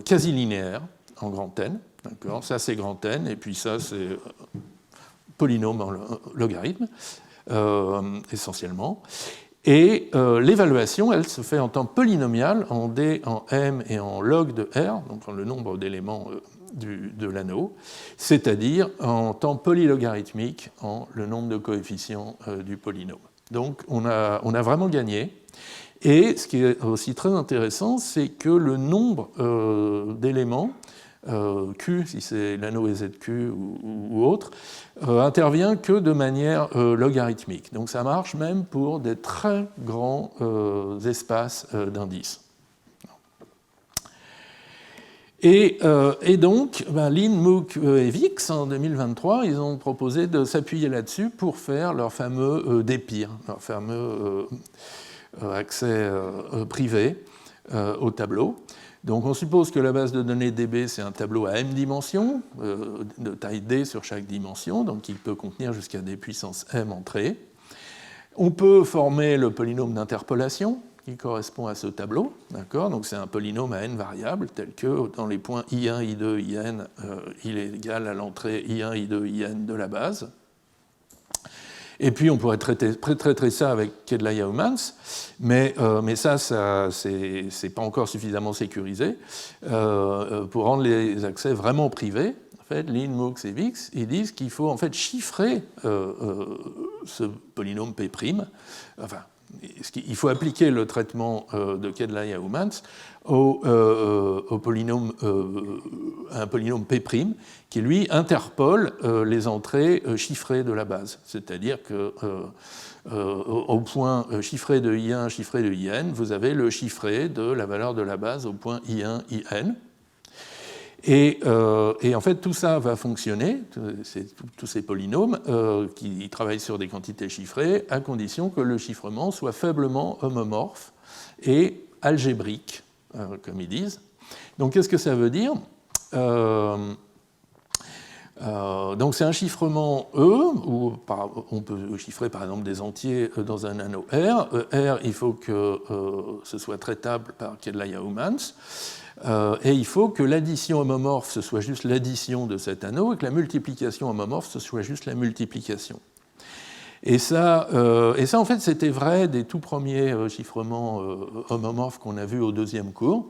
quasi linéaire en grand N. D'accord. Ça, c'est grand N, et puis ça, c'est polynôme en logarithme. essentiellement. Et l'évaluation, elle, se fait en temps polynomial, en D, en M et en log de R, donc le nombre d'éléments de l'anneau, c'est-à-dire en temps polylogarithmique, en le nombre de coefficients du polynôme. Donc on a vraiment gagné. Et ce qui est aussi très intéressant, c'est que le nombre d'éléments, Q, si c'est l'anneau est ZQ ou autre, intervient que de manière logarithmique. Donc ça marche même pour des très grands espaces d'indices. Et donc, Lin, Mook et Vix, en 2023, ils ont proposé de s'appuyer là-dessus pour faire leur fameux DPIR, leur fameux accès privé au tableau. Donc on suppose que la base de données DB, c'est un tableau à m dimensions, de taille D sur chaque dimension, donc qui peut contenir jusqu'à des puissances m entrées. On peut former le polynôme d'interpolation, qui correspond à ce tableau. Donc c'est un polynôme à n variables, tel que dans les points I1, I2, IN, il est égal à l'entrée I1, I2, IN de la base. Et puis on pourrait traiter ça avec Kedlaya-Humans, mais ça c'est pas encore suffisamment sécurisé. Pour rendre les accès vraiment privés, en fait, Lin, Mooks et Vix, ils disent qu'il faut en fait chiffrer ce polynôme P'. Enfin, il faut appliquer le traitement de Kedlaya-Humans au polynôme, un polynôme P', qui lui interpole les entrées chiffrées de la base. C'est-à-dire qu'au point chiffré de I1, chiffré de IN, vous avez le chiffré de la valeur de la base au point I1, IN. Et en fait, tout ça va fonctionner, tous ces polynômes qui travaillent sur des quantités chiffrées, à condition que le chiffrement soit faiblement homomorphe et algébrique, comme ils disent. Donc, qu'est-ce que ça veut dire ? Donc, c'est un chiffrement E, où on peut chiffrer par exemple des entiers dans un anneau R. R, il faut que ce soit traitable par Kedlaya-Humans. Et il faut que l'addition homomorphe, ce soit juste l'addition de cet anneau, et que la multiplication homomorphe, ce soit juste la multiplication. Et ça en fait, c'était vrai des tout premiers chiffrements homomorphes qu'on a vus au deuxième cours.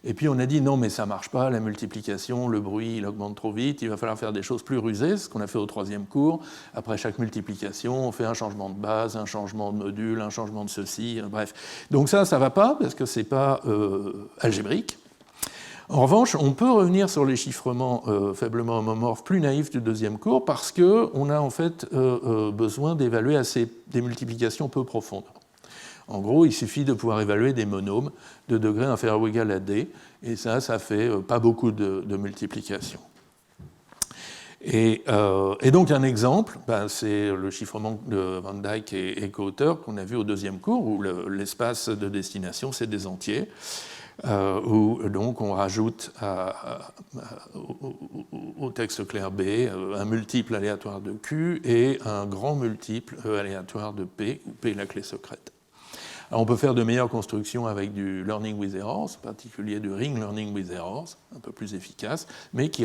Et puis on a dit non, mais ça ne marche pas, la multiplication, le bruit, il augmente trop vite, il va falloir faire des choses plus rusées, ce qu'on a fait au troisième cours. Après chaque multiplication, on fait un changement de base, un changement de module, un changement de ceci, bref. Donc ça ne va pas, parce que ce n'est pas algébrique. En revanche, on peut revenir sur les chiffrements faiblement homomorphes plus naïfs du deuxième cours parce qu'on a en fait besoin d'évaluer des multiplications peu profondes. En gros, il suffit de pouvoir évaluer des monômes de degré inférieur ou égal à D, et ça fait pas beaucoup de multiplications. Et donc un exemple, c'est le chiffrement de Van Dyck et co-auteurs qu'on a vu au deuxième cours, où l'espace de destination, c'est des entiers. Où donc on rajoute au texte clair B un multiple aléatoire de Q et un grand multiple aléatoire de P, où P est la clé secrète. Alors on peut faire de meilleures constructions avec du learning with errors, en particulier du ring learning with errors, un peu plus efficace, mais qui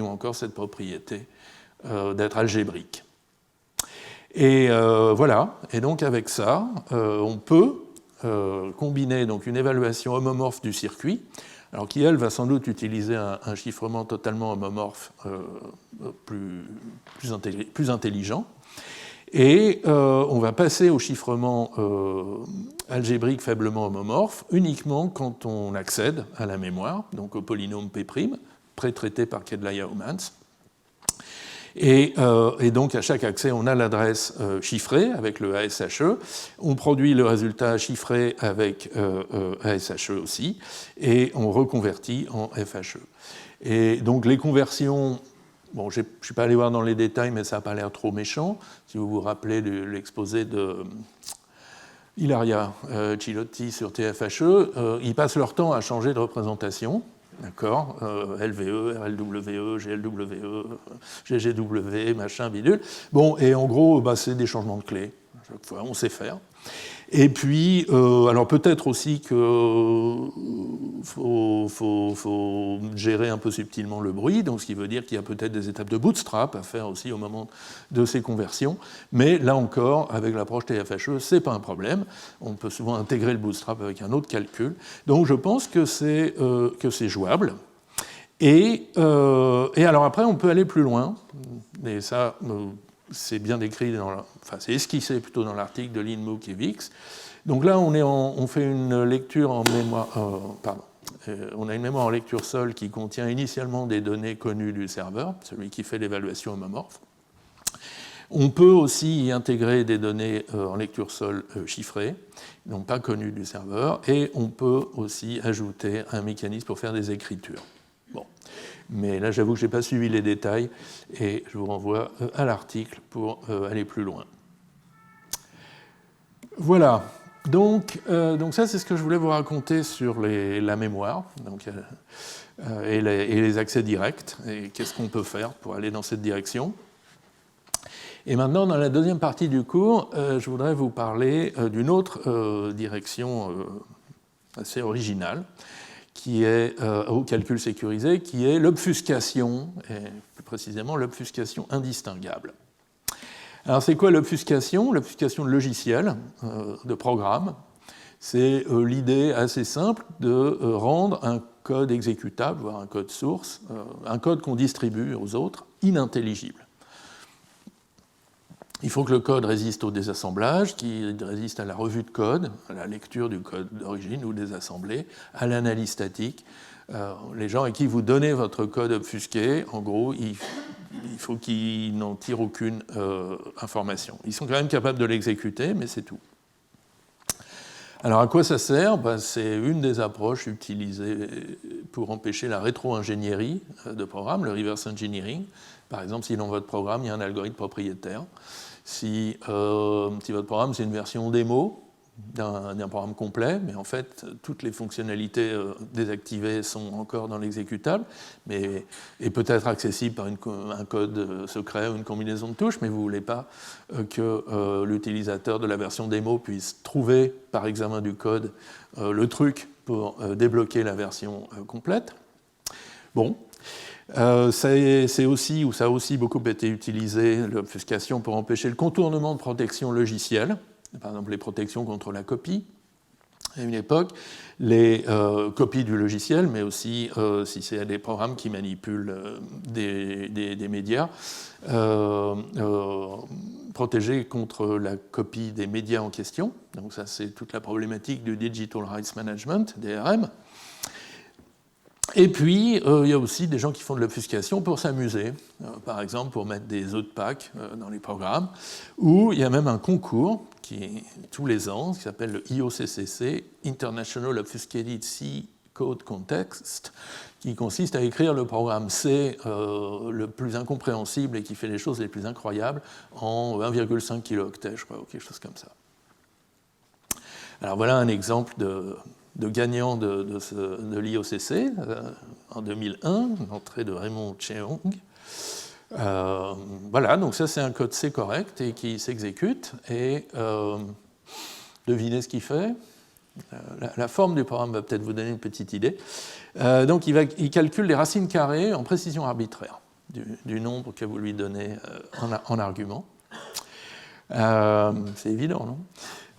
ont encore cette propriété d'être algébriques. Et voilà, et donc avec ça, on peut combiner donc une évaluation homomorphe du circuit, alors qui, elle, va sans doute utiliser un chiffrement totalement homomorphe plus intelligent. Et on va passer au chiffrement algébrique faiblement homomorphe uniquement quand on accède à la mémoire, donc au polynôme P', pré-traité par Kedlaya-Humans. Et donc à chaque accès, on a l'adresse chiffrée avec le ASHE, on produit le résultat chiffré avec ASHE aussi, et on reconvertit en FHE. Et donc les conversions, bon, je ne suis pas allé voir dans les détails, mais ça n'a pas l'air trop méchant. Si vous vous rappelez de l'exposé de Ilaria Cilotti sur TFHE, ils passent leur temps à changer de représentation. D'accord, LVE, RLWE, GLWE, GGW, machin, bidule. Bon, et en gros, c'est des changements de clés. À chaque fois, on sait faire. Et puis, alors peut-être aussi qu'il faut gérer un peu subtilement le bruit, donc ce qui veut dire qu'il y a peut-être des étapes de bootstrap à faire aussi au moment de ces conversions. Mais là encore, avec l'approche TFHE, ce n'est pas un problème. On peut souvent intégrer le bootstrap avec un autre calcul. Donc je pense que c'est jouable. Et alors après, on peut aller plus loin. Et ça, c'est bien décrit, c'est esquissé plutôt dans l'article de Lin, Mook et Vix. Donc là, on fait une lecture en mémoire, on a une mémoire en lecture sol qui contient initialement des données connues du serveur, celui qui fait l'évaluation homomorphe. On peut aussi y intégrer des données en lecture sol chiffrées, donc pas connues du serveur, et on peut aussi ajouter un mécanisme pour faire des écritures. Bon. Mais là, j'avoue que je n'ai pas suivi les détails et je vous renvoie à l'article pour aller plus loin. Voilà. Donc ça, c'est ce que je voulais vous raconter sur la mémoire et les accès directs et qu'est-ce qu'on peut faire pour aller dans cette direction. Et maintenant, dans la deuxième partie du cours, je voudrais vous parler d'une autre direction assez originale, qui est au calcul sécurisé, qui est l'obfuscation, et plus précisément l'obfuscation indistinguable. Alors c'est quoi l'obfuscation? L'obfuscation de logiciels, de programmes, c'est l'idée assez simple de rendre un code exécutable, voire un code source, un code qu'on distribue aux autres, inintelligible. Il faut que le code résiste au désassemblage, qu'il résiste à la revue de code, à la lecture du code d'origine ou désassemblé, à l'analyse statique. Les gens à qui vous donnez votre code obfusqué, en gros, il faut qu'ils n'en tirent aucune information. Ils sont quand même capables de l'exécuter, mais c'est tout. Alors à quoi ça sert? C'est une des approches utilisées pour empêcher la rétro-ingénierie de programme, le reverse engineering. Par exemple, si dans votre programme, il y a un algorithme propriétaire, si votre programme, c'est une version démo d'un programme complet, mais en fait, toutes les fonctionnalités désactivées sont encore dans l'exécutable, et peut-être accessibles par un code secret ou une combinaison de touches, mais vous ne voulez pas que l'utilisateur de la version démo puisse trouver, par examen du code, le truc pour débloquer la version complète. Bon. Ça a aussi beaucoup été utilisé, l'obfuscation, pour empêcher le contournement de protections logicielles, par exemple les protections contre la copie, à une époque, les copies du logiciel, mais aussi si c'est des programmes qui manipulent des médias, protégés contre la copie des médias en question. Donc ça, c'est toute la problématique du Digital Rights Management, DRM. Et puis, il y a aussi des gens qui font de l'obfuscation pour s'amuser, par exemple pour mettre des œufs de Pâques dans les programmes, ou il y a même un concours qui tous les ans, qui s'appelle le IOCCC, International Obfuscated C Code Context, qui consiste à écrire le programme C le plus incompréhensible et qui fait les choses les plus incroyables en 1,5 kilooctets, je crois, ou quelque chose comme ça. Alors voilà un exemple de gagnant de l'IOCC en 2001, l'entrée de Raymond Cheong. Voilà, donc ça c'est un code C correct et qui s'exécute. Et devinez ce qu'il fait. La forme du programme va peut-être vous donner une petite idée. Donc il calcule les racines carrées en précision arbitraire du nombre que vous lui donnez en argument. C'est évident, non?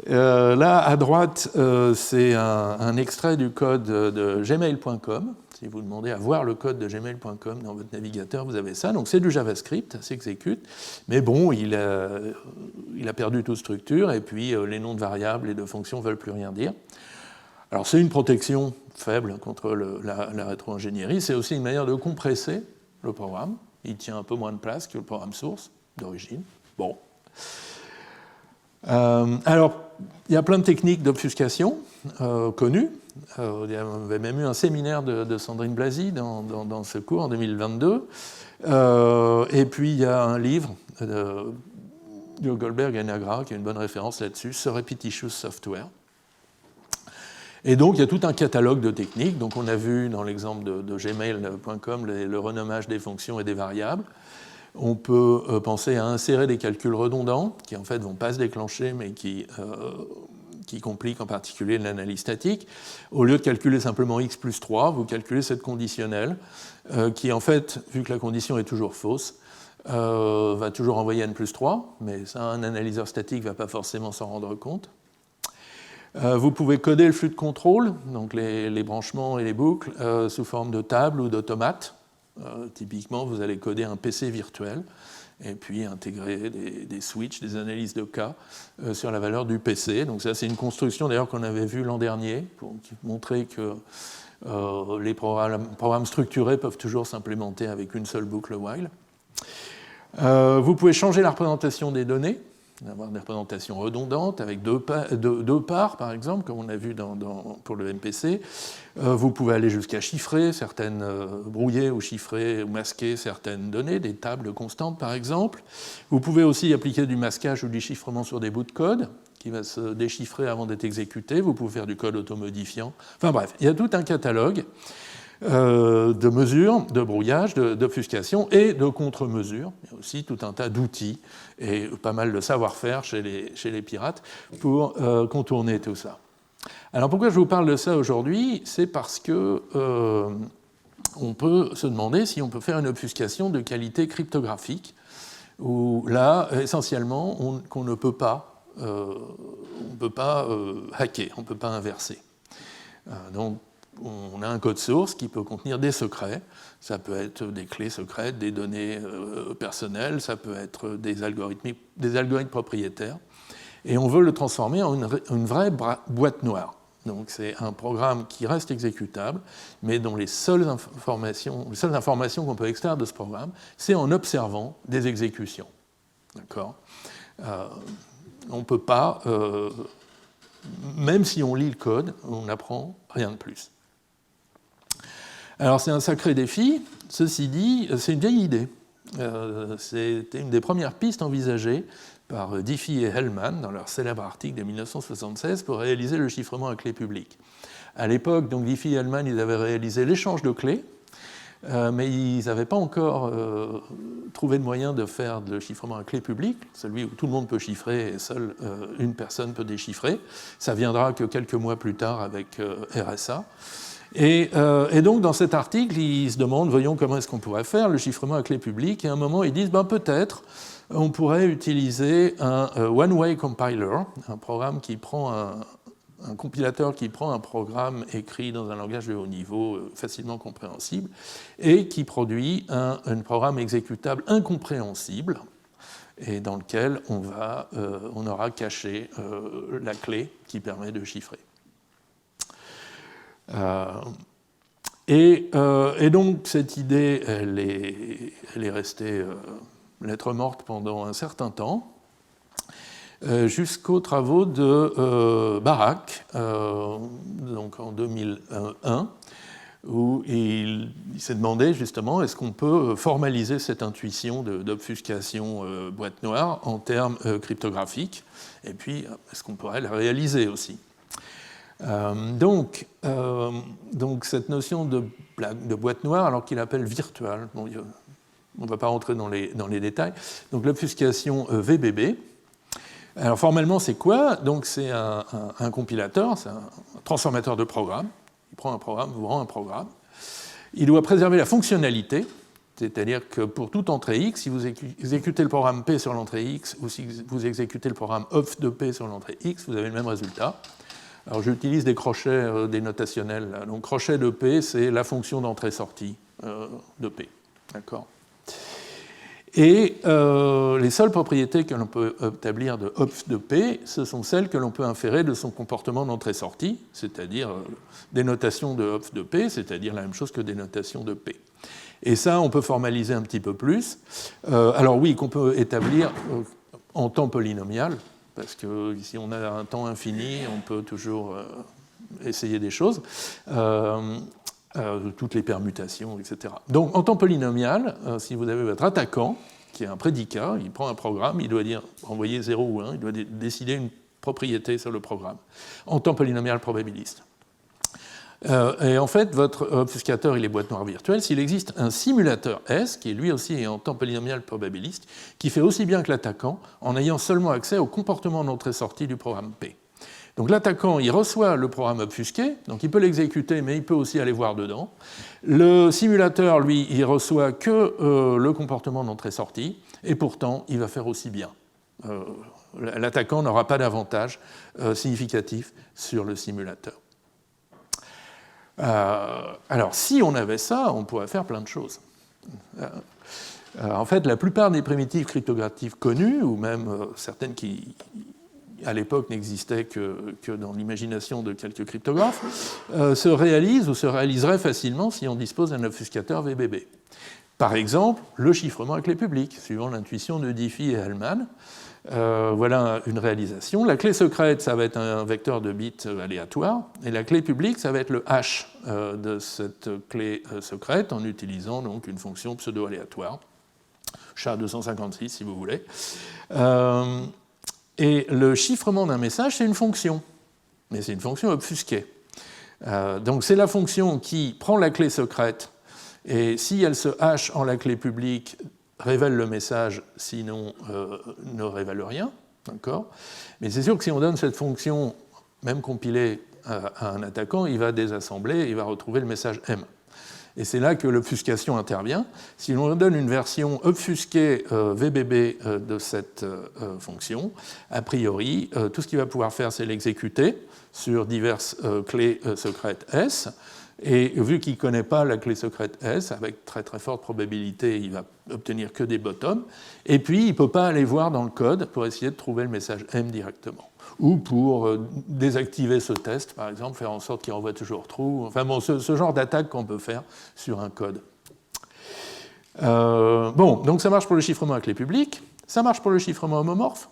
Là, à droite, c'est un extrait du code de gmail.com. Si vous demandez à voir le code de gmail.com dans votre navigateur, vous avez ça. Donc c'est du JavaScript, ça s'exécute. Mais bon, il a perdu toute structure, et puis les noms de variables et de fonctions ne veulent plus rien dire. Alors c'est une protection faible contre la rétro-ingénierie. C'est aussi une manière de compresser le programme. Il tient un peu moins de place que le programme source d'origine. Bon. Alors, il y a plein de techniques d'obfuscation connues. Il y avait même eu un séminaire de Sandrine Blasi dans ce cours en 2022. Et puis, il y a un livre de Goldberg et Nagra qui est une bonne référence là-dessus, Surreptitious Software. Et donc, il y a tout un catalogue de techniques. Donc, on a vu dans l'exemple de gmail.com le renommage des fonctions et des variables. On peut penser à insérer des calculs redondants qui en fait ne vont pas se déclencher mais qui qui complique en particulier l'analyse statique. Au lieu de calculer simplement x plus 3, vous calculez cette conditionnelle, qui en fait, vu que la condition est toujours fausse, va toujours envoyer n plus 3, mais ça, un analyseur statique ne va pas forcément s'en rendre compte. Vous pouvez coder le flux de contrôle, donc les branchements et les boucles, sous forme de table ou d'automate. Typiquement, vous allez coder un PC virtuel et puis intégrer des switches, des analyses de cas sur la valeur du PC. Donc ça, c'est une construction d'ailleurs qu'on avait vue l'an dernier pour montrer que les programmes structurés peuvent toujours s'implémenter avec une seule boucle while. Vous pouvez changer la représentation des données, avoir des représentations redondantes avec deux parts, par exemple, comme on a vu pour le MPC. Vous pouvez aller jusqu'à chiffrer brouiller ou chiffrer ou masquer certaines données, des tables constantes, par exemple. Vous pouvez aussi appliquer du masquage ou du chiffrement sur des bouts de code qui va se déchiffrer avant d'être exécuté. Vous pouvez faire du code automodifiant. Enfin bref, il y a tout un catalogue de mesures, de brouillage, d'obfuscation et de contre-mesures. Il y a aussi tout un tas d'outils et pas mal de savoir-faire chez les pirates pour contourner tout ça. Alors pourquoi je vous parle de ça aujourd'hui? C'est parce que on peut se demander si on peut faire une obfuscation de qualité cryptographique, où là, essentiellement, qu'on ne peut pas, hacker, on ne peut pas inverser. Donc, on a un code source qui peut contenir des secrets. Ça peut être des clés secrètes, des données personnelles, ça peut être des algorithmes propriétaires. Et on veut le transformer en une vraie boîte noire. Donc c'est un programme qui reste exécutable, mais dont les seules informations qu'on peut extraire de ce programme, c'est en observant des exécutions. D'accord ? On ne peut pas, même si on lit le code, on n'apprend rien de plus. Alors c'est un sacré défi. Ceci dit, c'est une vieille idée. C'était une des premières pistes envisagées par Diffie et Hellman dans leur célèbre article de 1976 pour réaliser le chiffrement à clé publique. À l'époque, donc Diffie et Hellman, ils avaient réalisé l'échange de clés, mais ils n'avaient pas encore trouvé de moyen de faire le chiffrement à clé publique, celui où tout le monde peut chiffrer et seule une personne peut déchiffrer. Ça viendra que quelques mois plus tard avec RSA. Et donc, dans cet article, ils se demandent, voyons comment est-ce qu'on pourrait faire le chiffrement à clé publique, et à un moment, ils disent, peut-être, on pourrait utiliser un one-way compiler, un programme qui prend un compilateur qui prend un programme écrit dans un langage de haut niveau facilement compréhensible, et qui produit un programme exécutable incompréhensible, et dans lequel on aura caché la clé qui permet de chiffrer. Et donc cette idée, elle est restée lettre morte pendant un certain temps, jusqu'aux travaux de Barak, donc en 2001, où il s'est demandé justement est-ce qu'on peut formaliser cette intuition d'obfuscation boîte noire en termes cryptographiques, et puis est-ce qu'on pourrait la réaliser aussi. Donc cette notion de boîte noire, alors qu'il appelle virtual, on ne va pas rentrer dans les détails, donc l'obfuscation VBB. Alors formellement c'est quoi? Donc c'est un compilateur, c'est un transformateur de programme. Il prend un programme, vous rend un programme. Il doit préserver la fonctionnalité, c'est-à-dire que pour toute entrée X, si vous exécutez le programme P sur l'entrée X ou si vous exécutez le programme of de P sur l'entrée X, vous avez le même résultat. Alors j'utilise des crochets dénotationnels. Donc crochet de P, c'est la fonction d'entrée-sortie de P. D'accord. Et les seules propriétés que l'on peut établir de of de P, ce sont celles que l'on peut inférer de son comportement d'entrée-sortie, c'est-à-dire dénotation de of de P, c'est-à-dire la même chose que dénotation de P. Et ça, on peut formaliser un petit peu plus. Alors oui, qu'on peut établir en temps polynomial, parce que si on a un temps infini, on peut toujours essayer des choses, toutes les permutations, etc. Donc en temps polynomial, si vous avez votre attaquant, qui est un prédicat, il prend un programme, il doit dire envoyer 0 ou 1, il doit décider une propriété sur le programme, en temps polynomial probabiliste. Et en fait, votre obfuscateur, il est boîte noire virtuelle. S'il existe un simulateur S, qui lui aussi est en temps polynomial probabiliste, qui fait aussi bien que l'attaquant, en ayant seulement accès au comportement d'entrée-sortie du programme P. Donc l'attaquant, il reçoit le programme obfusqué, donc il peut l'exécuter, mais il peut aussi aller voir dedans. Le simulateur, lui, il reçoit que le comportement d'entrée-sortie, et pourtant, il va faire aussi bien. L'attaquant n'aura pas d'avantage significatif sur le simulateur. Alors, si on avait ça, on pourrait faire plein de choses. En fait, la plupart des primitives cryptographiques connues, ou même certaines qui, à l'époque, n'existaient que dans l'imagination de quelques cryptographes, se réalisent ou se réaliseraient facilement si on dispose d'un obfuscateur VBB. Par exemple, le chiffrement à clé publique, suivant l'intuition de Diffie et Hellman. Voilà une réalisation. La clé secrète, ça va être un vecteur de bits aléatoire, et la clé publique, ça va être le hash de cette clé secrète, en utilisant donc une fonction pseudo-aléatoire, SHA-256 si vous voulez. Et le chiffrement d'un message, c'est une fonction, mais c'est une fonction obfusquée. Donc c'est la fonction qui prend la clé secrète, et si elle se hash en la clé publique, révèle le message, sinon ne révèle rien. D'accord ? Mais c'est sûr que si on donne cette fonction, même compilée à un attaquant, il va désassembler et il va retrouver le message M. Et c'est là que l'obfuscation intervient. Si l'on donne une version obfusquée VBB de cette fonction, a priori, tout ce qu'il va pouvoir faire, c'est l'exécuter sur diverses clés secrètes S. Et vu qu'il ne connaît pas la clé secrète S, avec très très forte probabilité, il va obtenir que des bottoms. Et puis, il ne peut pas aller voir dans le code pour essayer de trouver le message M directement. Ou pour désactiver ce test, par exemple, faire en sorte qu'il renvoie toujours true. Enfin bon, ce genre d'attaque qu'on peut faire sur un code. Bon, donc ça marche pour le chiffrement à clé publique. Ça marche pour le chiffrement homomorphe.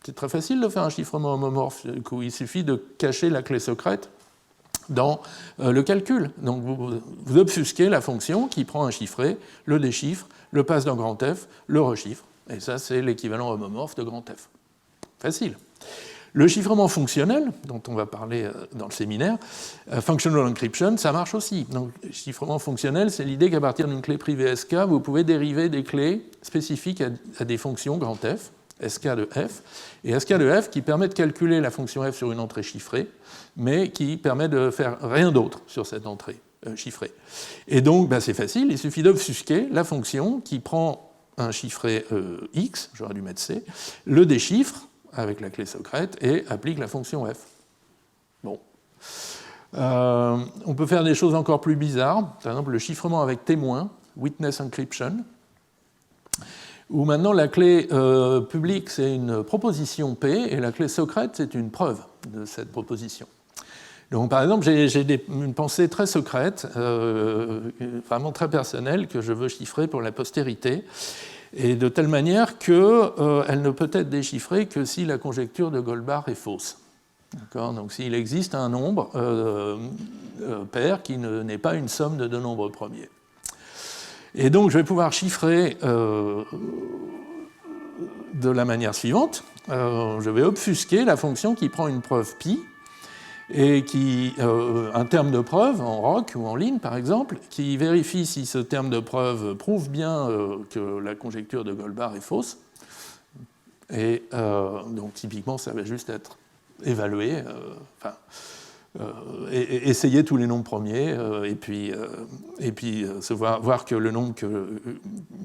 C'est très facile de faire un chiffrement homomorphe, où il suffit de cacher la clé secrète dans le calcul. Donc vous obfusquez la fonction qui prend un chiffré, le déchiffre, le passe dans grand F, le rechiffre. Et ça, c'est l'équivalent homomorphe de grand F. Facile. Le chiffrement fonctionnel, dont on va parler dans le séminaire, functional encryption, ça marche aussi. Donc, le chiffrement fonctionnel, c'est l'idée qu'à partir d'une clé privée SK, vous pouvez dériver des clés spécifiques à des fonctions grand F, SK de F, et SK de F qui permet de calculer la fonction F sur une entrée chiffrée, mais qui permet de faire rien d'autre sur cette entrée chiffrée. Et donc, c'est facile, il suffit d'obfusquer la fonction qui prend un chiffré X, j'aurais dû mettre C, le déchiffre avec la clé secrète et applique la fonction F. Bon. On peut faire des choses encore plus bizarres, par exemple le chiffrement avec témoin, witness encryption, où maintenant la clé publique c'est une proposition P et la clé secrète c'est une preuve de cette proposition. Donc par exemple j'ai une pensée très secrète, vraiment très personnelle que je veux chiffrer pour la postérité, et de telle manière qu'elle ne peut être déchiffrée que si la conjecture de Goldbach est fausse. Donc s'il existe un nombre pair qui n'est pas une somme de deux nombres premiers. Et donc je vais pouvoir chiffrer de la manière suivante. Je vais obfusquer la fonction qui prend une preuve pi, et qui, un terme de preuve, en roc ou en ligne par exemple, qui vérifie si ce terme de preuve prouve bien que la conjecture de Goldbach est fausse. Et donc typiquement, ça va juste être évalué, essayer tous les nombres premiers, et puis voir que le nombre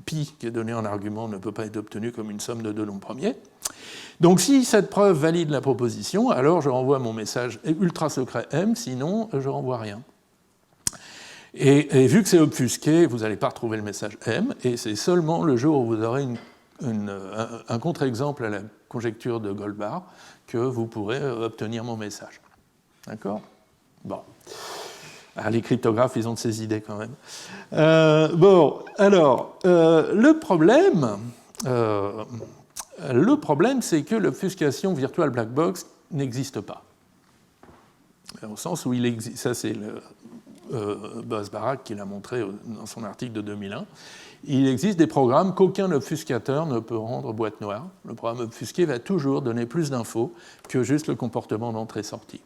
pi qui est donné en argument ne peut pas être obtenu comme une somme de deux nombres premiers. Donc si cette preuve valide la proposition, alors je renvoie mon message ultra secret M, sinon je ne renvoie rien. Et vu que c'est obfusqué, vous n'allez pas retrouver le message M, et c'est seulement le jour où vous aurez un contre-exemple à la conjecture de Goldbach que vous pourrez obtenir mon message. D'accord ? Bon. Ah, les cryptographes, ils ont de ces idées quand même. Le problème, c'est que l'obfuscation virtual black box n'existe pas. Au sens où il existe, ça c'est Boaz Barak qui l'a montré dans son article de 2001, il existe des programmes qu'aucun obfuscateur ne peut rendre boîte noire. Le programme obfusqué va toujours donner plus d'infos que juste le comportement d'entrée-sortie.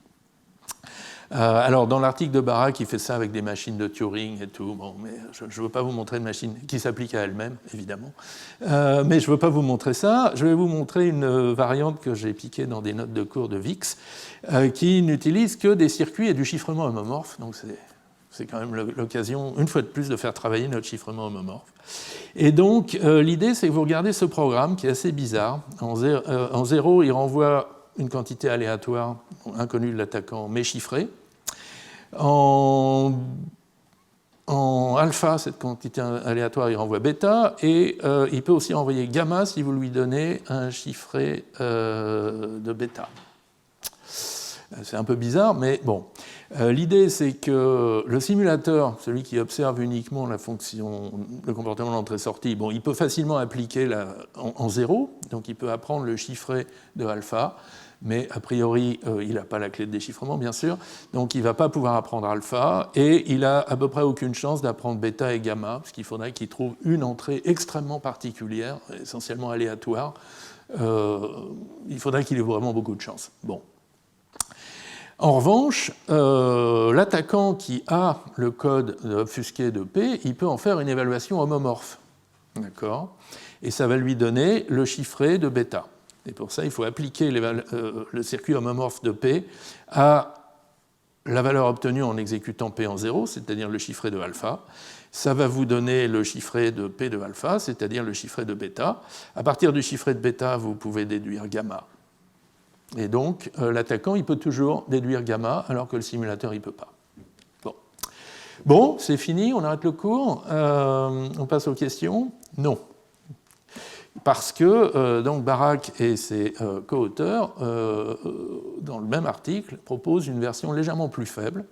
Alors, dans l'article de Barak, il fait ça avec des machines de Turing et tout. Bon, mais je ne veux pas vous montrer une machine qui s'applique à elle-même, évidemment. Mais je ne veux pas vous montrer ça. Je vais vous montrer une variante que j'ai piquée dans des notes de cours de VIX, qui n'utilise que des circuits et du chiffrement homomorphe. Donc, c'est quand même l'occasion, une fois de plus, de faire travailler notre chiffrement homomorphe. Et donc, l'idée, c'est que vous regardez ce programme qui est assez bizarre. En 0, il renvoie une quantité aléatoire inconnue de l'attaquant, mais chiffrée. En alpha, cette quantité aléatoire, il renvoie bêta, et il peut aussi renvoyer gamma si vous lui donnez un chiffré de bêta. C'est un peu bizarre, mais bon. L'idée, c'est que le simulateur, celui qui observe uniquement la fonction, le comportement d'entrée-sortie, bon, il peut facilement appliquer en 0, donc il peut apprendre le chiffré de alpha, mais a priori, il n'a pas la clé de déchiffrement, bien sûr, donc il ne va pas pouvoir apprendre alpha, et il n'a à peu près aucune chance d'apprendre bêta et gamma, parce qu'il faudrait qu'il trouve une entrée extrêmement particulière, essentiellement aléatoire. Il faudrait qu'il ait vraiment beaucoup de chance. Bon. En revanche, l'attaquant qui a le code obfusqué de P, il peut en faire une évaluation homomorphe. D'accord ? Et ça va lui donner le chiffré de bêta. Et pour ça, il faut appliquer le circuit homomorphe de P à la valeur obtenue en exécutant P en 0, c'est-à-dire le chiffré de alpha. Ça va vous donner le chiffré de P de alpha, c'est-à-dire le chiffré de bêta. À partir du chiffré de bêta, vous pouvez déduire gamma. Et donc, l'attaquant, il peut toujours déduire gamma, alors que le simulateur, il ne peut pas. Bon, c'est fini, on arrête le cours. On passe aux questions. Non. Parce que donc Barak et ses co-auteurs, dans le même article, proposent une version légèrement plus faible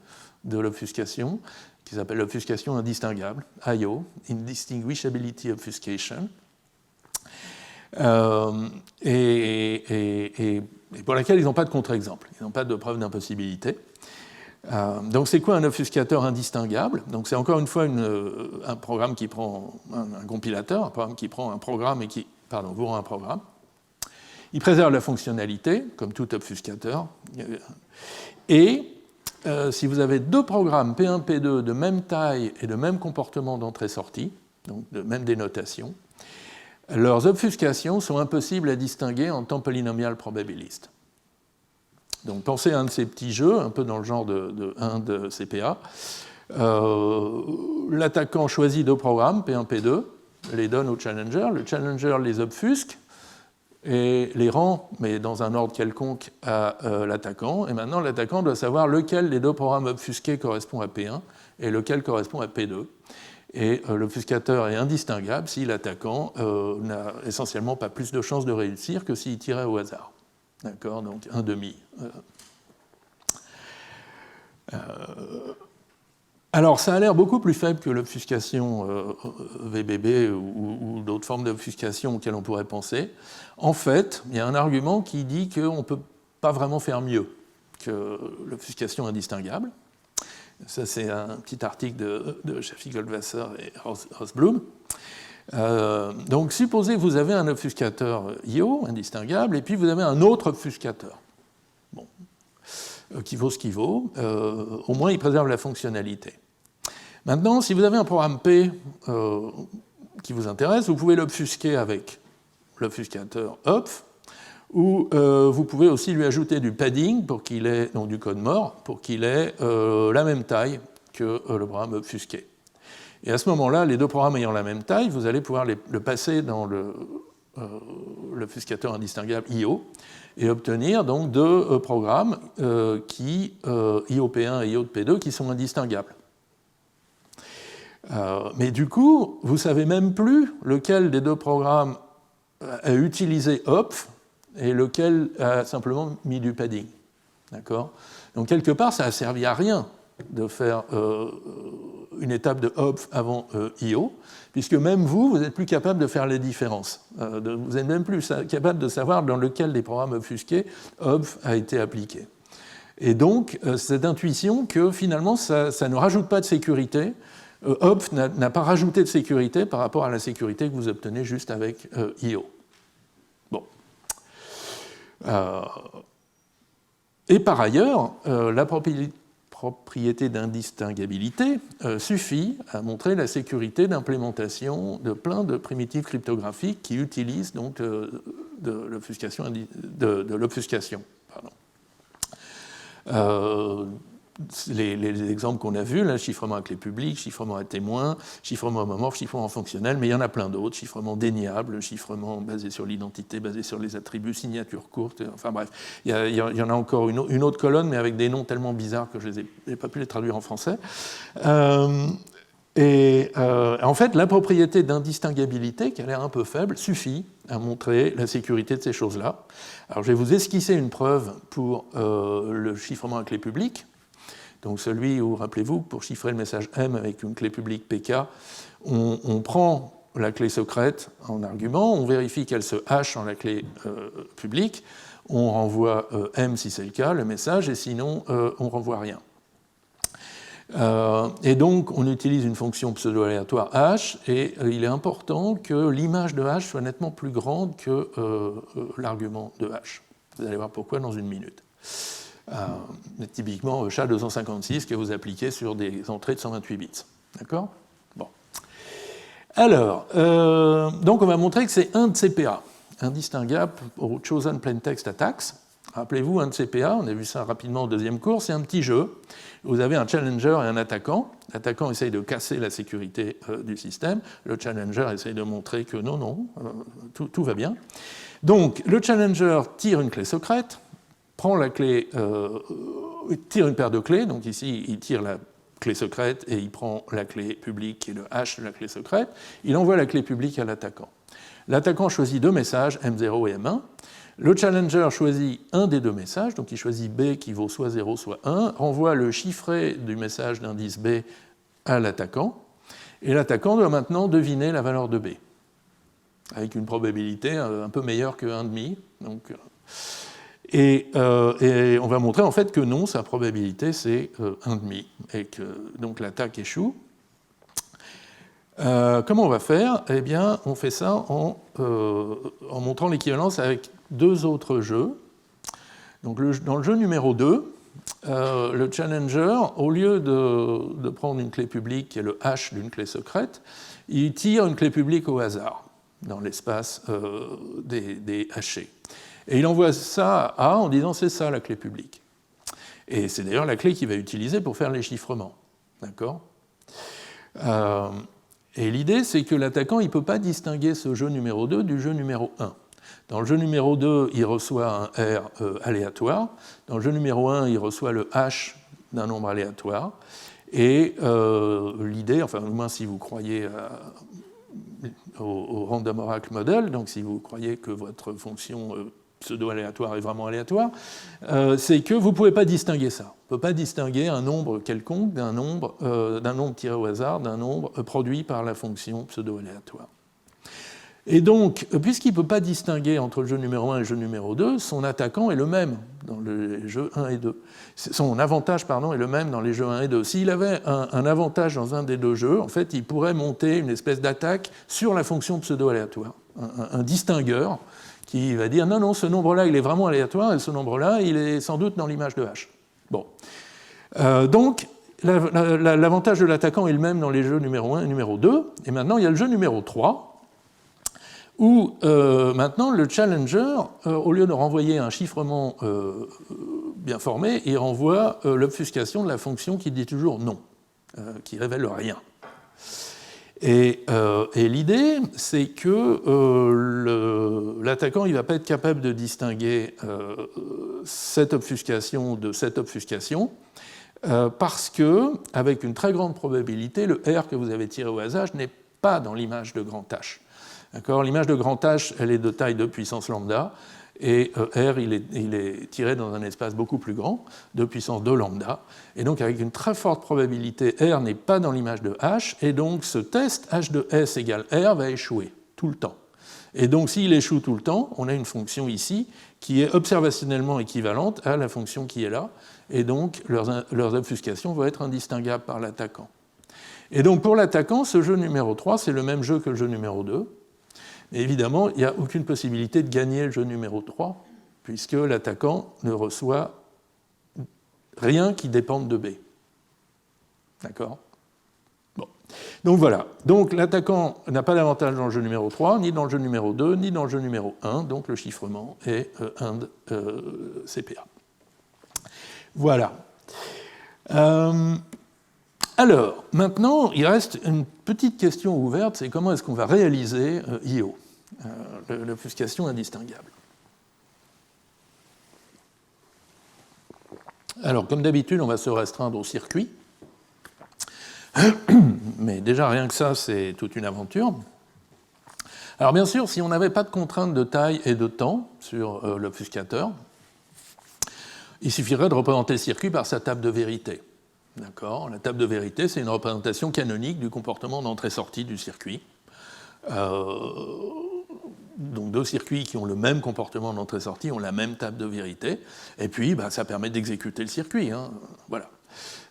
de l'obfuscation, qui s'appelle l'obfuscation indistinguable, IO, Indistinguishability Obfuscation, et pour laquelle ils n'ont pas de contre-exemple, ils n'ont pas de preuve d'impossibilité. Donc c'est quoi un obfuscateur indistinguable? Donc c'est encore une fois un programme qui prend un compilateur, un programme qui prend un programme et qui vous rend un programme. Il préserve la fonctionnalité, comme tout obfuscateur. Et si vous avez deux programmes P1, P2 de même taille et de même comportement d'entrée-sortie, donc de même dénotation, leurs obfuscations sont impossibles à distinguer en temps polynomial probabiliste. Donc pensez à un de ces petits jeux, un peu dans le genre de 1 de CPA. L'attaquant choisit deux programmes, P1, P2, les donne au challenger, le challenger les obfusque et les rend, mais dans un ordre quelconque, à l'attaquant. Et maintenant, l'attaquant doit savoir lequel des deux programmes obfusqués correspond à P1 et lequel correspond à P2. Et l'obfuscateur est indistinguable si l'attaquant n'a essentiellement pas plus de chances de réussir que s'il tirait au hasard. D'accord, donc un demi. Alors, ça a l'air beaucoup plus faible que l'obfuscation VBB ou d'autres formes d'obfuscation auxquelles on pourrait penser. En fait, il y a un argument qui dit qu'on ne peut pas vraiment faire mieux que l'obfuscation indistinguable. Ça, c'est un petit article de Shafi Goldwasser et Rosblum. Donc, supposez que vous avez un obfuscateur IO, indistinguable, et puis vous avez un autre obfuscateur. Bon. Qui vaut ce qu'il vaut. Au moins, il préserve la fonctionnalité. Maintenant, si vous avez un programme P qui vous intéresse, vous pouvez l'obfusquer avec l'obfuscateur OPF, ou vous pouvez aussi lui ajouter du padding, pour qu'il ait, donc du code mort, pour qu'il ait la même taille que le programme obfusqué. Et à ce moment-là, les deux programmes ayant la même taille, vous allez pouvoir le passer dans l'obfuscateur indistinguable IO, et obtenir donc deux programmes IOP1 et IOP2 qui sont indistinguables. Mais du coup, vous ne savez même plus lequel des deux programmes a utilisé OPF et lequel a simplement mis du padding. D'accord ? Donc quelque part, ça n'a servi à rien de faire une étape de OPF avant IO, puisque même vous n'êtes plus capable de faire les différences. Vous n'êtes même plus capable de savoir dans lequel des programmes obfusqués OPF a été appliqué. Et donc, cette intuition que finalement, ça ne rajoute pas de sécurité. OPF n'a pas rajouté de sécurité par rapport à la sécurité que vous obtenez juste avec IO. Bon. Et par ailleurs, la propriété d'indistinguabilité suffit à montrer la sécurité d'implémentation de plein de primitives cryptographiques qui utilisent donc de l'obfuscation. Les exemples qu'on a vus, là, chiffrement à clé publique, chiffrement à témoin, chiffrement homomorphe, chiffrement fonctionnel, mais il y en a plein d'autres, chiffrement déniable, chiffrement basé sur l'identité, basé sur les attributs, signature courte, enfin bref, il y en a encore une autre colonne, mais avec des noms tellement bizarres que je n'ai pas pu les traduire en français. En fait, la propriété d'indistinguabilité, qui a l'air un peu faible, suffit à montrer la sécurité de ces choses-là. Alors je vais vous esquisser une preuve pour le chiffrement à clé publique. Donc celui où, rappelez-vous, pour chiffrer le message M avec une clé publique PK, on prend la clé secrète en argument, on vérifie qu'elle se hache en la clé publique, on renvoie M si c'est le cas, le message, et sinon on ne renvoie rien. Et donc on utilise une fonction pseudo-aléatoire H, et il est important que l'image de H soit nettement plus grande que l'argument de H. Vous allez voir pourquoi dans une minute. Typiquement SHA-256 que vous appliquez sur des entrées de 128 bits. D'accord ? Bon. Alors, donc on va montrer que c'est un de CPA, indistinguable au Chosen Plain Text Attacks. Rappelez-vous, un de CPA, on a vu ça rapidement au deuxième cours, c'est un petit jeu. Vous avez un challenger et un attaquant. L'attaquant essaye de casser la sécurité du système. Le challenger essaye de montrer que non, tout va bien. Donc, le challenger tire une clé secrète, prend la clé, tire une paire de clés, donc ici il tire la clé secrète et il prend la clé publique qui est le hash de la clé secrète, il envoie la clé publique à l'attaquant. L'attaquant choisit deux messages, M0 et M1, le challenger choisit un des deux messages, donc il choisit B qui vaut soit 0 soit 1, renvoie le chiffré du message d'indice B à l'attaquant, et l'attaquant doit maintenant deviner la valeur de B, avec une probabilité un peu meilleure que 1,5, donc... Et on va montrer en fait que non, sa probabilité c'est 1,5, et que donc l'attaque échoue. Comment on va faire ? Eh bien, on fait ça en montrant l'équivalence avec deux autres jeux. Donc dans le jeu numéro 2, le challenger, au lieu de prendre une clé publique qui est le hash d'une clé secrète, il tire une clé publique au hasard dans l'espace des hachés. Et il envoie ça à A en disant c'est ça la clé publique. Et c'est d'ailleurs la clé qu'il va utiliser pour faire les chiffrements. D'accord ? Et l'idée, c'est que l'attaquant ne peut pas distinguer ce jeu numéro 2 du jeu numéro 1. Dans le jeu numéro 2, il reçoit un R aléatoire. Dans le jeu numéro 1, il reçoit le hash d'un nombre aléatoire. Et l'idée, enfin au moins si vous croyez au random oracle model, donc si vous croyez que votre fonction pseudo-aléatoire est vraiment aléatoire, c'est que vous ne pouvez pas distinguer ça. On ne peut pas distinguer un nombre quelconque d'un nombre tiré au hasard, d'un nombre produit par la fonction pseudo-aléatoire. Et donc, puisqu'il ne peut pas distinguer entre le jeu numéro 1 et le jeu numéro 2, son attaquant est le même dans les jeux 1 et 2. Son avantage est le même dans les jeux 1 et 2. S'il avait un avantage dans un des deux jeux, en fait, il pourrait monter une espèce d'attaque sur la fonction pseudo-aléatoire, un distingueur qui va dire non, ce nombre-là, il est vraiment aléatoire, et ce nombre-là, il est sans doute dans l'image de H. Bon. Donc, l'avantage de l'attaquant est le même dans les jeux numéro 1 et numéro 2, et maintenant, il y a le jeu numéro 3, où maintenant, le challenger, au lieu de renvoyer un chiffrement bien formé, il renvoie l'obfuscation de la fonction qui dit toujours non, qui ne révèle rien. Et l'idée, c'est que l'attaquant ne va pas être capable de distinguer cette obfuscation de cette obfuscation, parce que, avec une très grande probabilité, le R que vous avez tiré au hasard n'est pas dans l'image de grand H. L'image de grand H, elle est de taille 2 puissance lambda, et R, il est tiré dans un espace beaucoup plus grand, 2 puissance 2 lambda, et donc avec une très forte probabilité, R n'est pas dans l'image de H, et donc ce test H de S égale R va échouer tout le temps. Et donc s'il échoue tout le temps, on a une fonction ici qui est observationnellement équivalente à la fonction qui est là, et donc leurs obfuscations vont être indistinguables par l'attaquant. Et donc pour l'attaquant, ce jeu numéro 3, c'est le même jeu que le jeu numéro 2, mais évidemment, il n'y a aucune possibilité de gagner le jeu numéro 3, puisque l'attaquant ne reçoit rien qui dépende de B. D'accord ? Bon. Donc voilà. Donc l'attaquant n'a pas d'avantage dans le jeu numéro 3, ni dans le jeu numéro 2, ni dans le jeu numéro 1. Donc le chiffrement est ind CPA. Voilà. Alors, maintenant, il reste une petite question ouverte, c'est comment est-ce qu'on va réaliser IO, l'obfuscation indistinguable. Alors, comme d'habitude, on va se restreindre au circuit. Mais déjà, rien que ça, c'est toute une aventure. Alors, bien sûr, si on n'avait pas de contraintes de taille et de temps sur l'obfuscateur, il suffirait de représenter le circuit par sa table de vérité. D'accord ? La table de vérité, c'est une représentation canonique du comportement d'entrée-sortie du circuit. Donc deux circuits qui ont le même comportement d'entrée-sortie ont la même table de vérité, et puis ça permet d'exécuter le circuit. Hein. Voilà.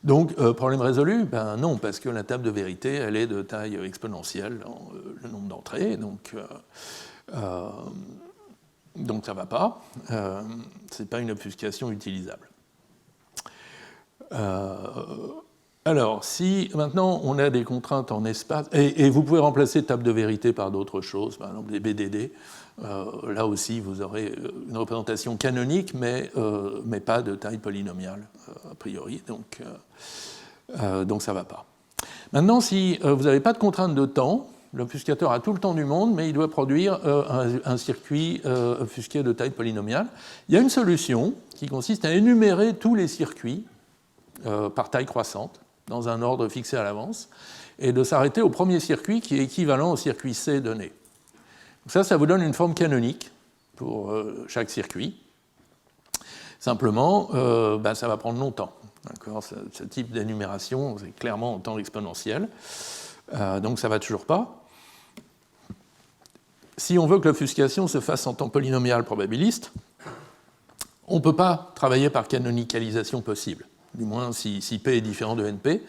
Donc, problème résolu ? Non, parce que la table de vérité, elle est de taille exponentielle dans le nombre d'entrées, donc ça ne va pas. Ce n'est pas une obfuscation utilisable. Alors, si maintenant on a des contraintes en espace, et vous pouvez remplacer table de vérité par d'autres choses, par exemple des BDD, là aussi vous aurez une représentation canonique, mais pas de taille polynomiale, a priori, donc ça ne va pas. Maintenant, si vous n'avez pas de contrainte de temps, l'obfuscateur a tout le temps du monde, mais il doit produire un circuit obfusqué de taille polynomiale. Il y a une solution qui consiste à énumérer tous les circuits par taille croissante, dans un ordre fixé à l'avance, et de s'arrêter au premier circuit qui est équivalent au circuit C donné. Donc ça vous donne une forme canonique pour chaque circuit. Simplement, ça va prendre longtemps. D'accord ? Ce type d'énumération, c'est clairement en temps exponentiel, donc ça ne va toujours pas. Si on veut que l'obfuscation se fasse en temps polynomial probabiliste, on ne peut pas travailler par canonicalisation possible. Du moins si P est différent de NP,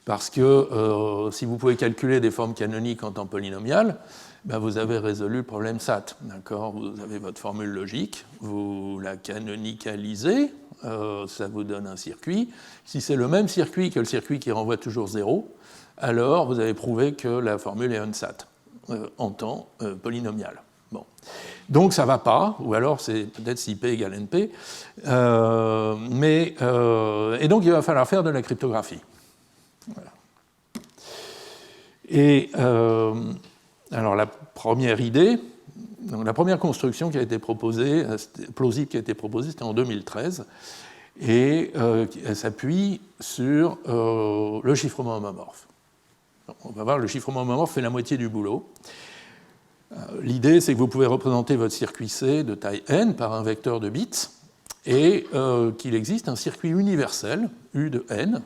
parce que si vous pouvez calculer des formes canoniques en temps polynomial, vous avez résolu le problème SAT. D'accord ? Vous avez votre formule logique, vous la canonicalisez, ça vous donne un circuit. Si c'est le même circuit que le circuit qui renvoie toujours 0, alors vous avez prouvé que la formule est unsat en temps polynomial. Bon. Donc ça ne va pas, ou alors c'est peut-être si P égale NP, et donc il va falloir faire de la cryptographie. Voilà. Et alors la première idée, donc la première construction qui a été proposée, plausible qui a été proposée, c'était en 2013, et elle s'appuie sur le chiffrement homomorphe. Donc, on va voir, le chiffrement homomorphe fait la moitié du boulot. L'idée, c'est que vous pouvez représenter votre circuit C de taille n par un vecteur de bits et qu'il existe un circuit universel, U de n,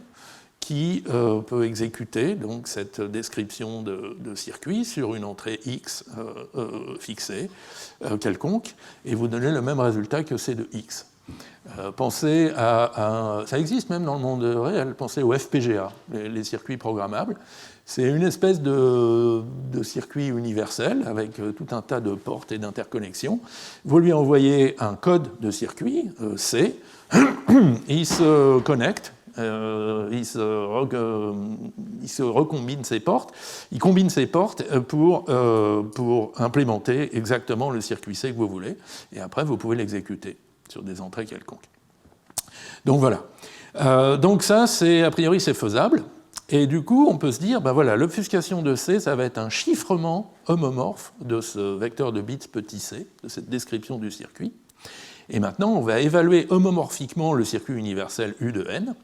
qui peut exécuter donc, cette description de circuit sur une entrée X fixée, quelconque, et vous donner le même résultat que C de X. Pensez à ça existe même dans le monde réel, pensez au FPGA, les circuits programmables. C'est une espèce de circuit universel avec tout un tas de portes et d'interconnexions. Vous lui envoyez un code de circuit, C, il se connecte, il se recombine ses portes, il combine ses portes pour implémenter exactement le circuit C que vous voulez, et après vous pouvez l'exécuter sur des entrées quelconques. Donc voilà. Donc ça, a priori, c'est faisable. Et du coup, on peut se dire, l'obfuscation de C, ça va être un chiffrement homomorphe de ce vecteur de bits petit c, de cette description du circuit. Et maintenant, on va évaluer homomorphiquement le circuit universel U de n.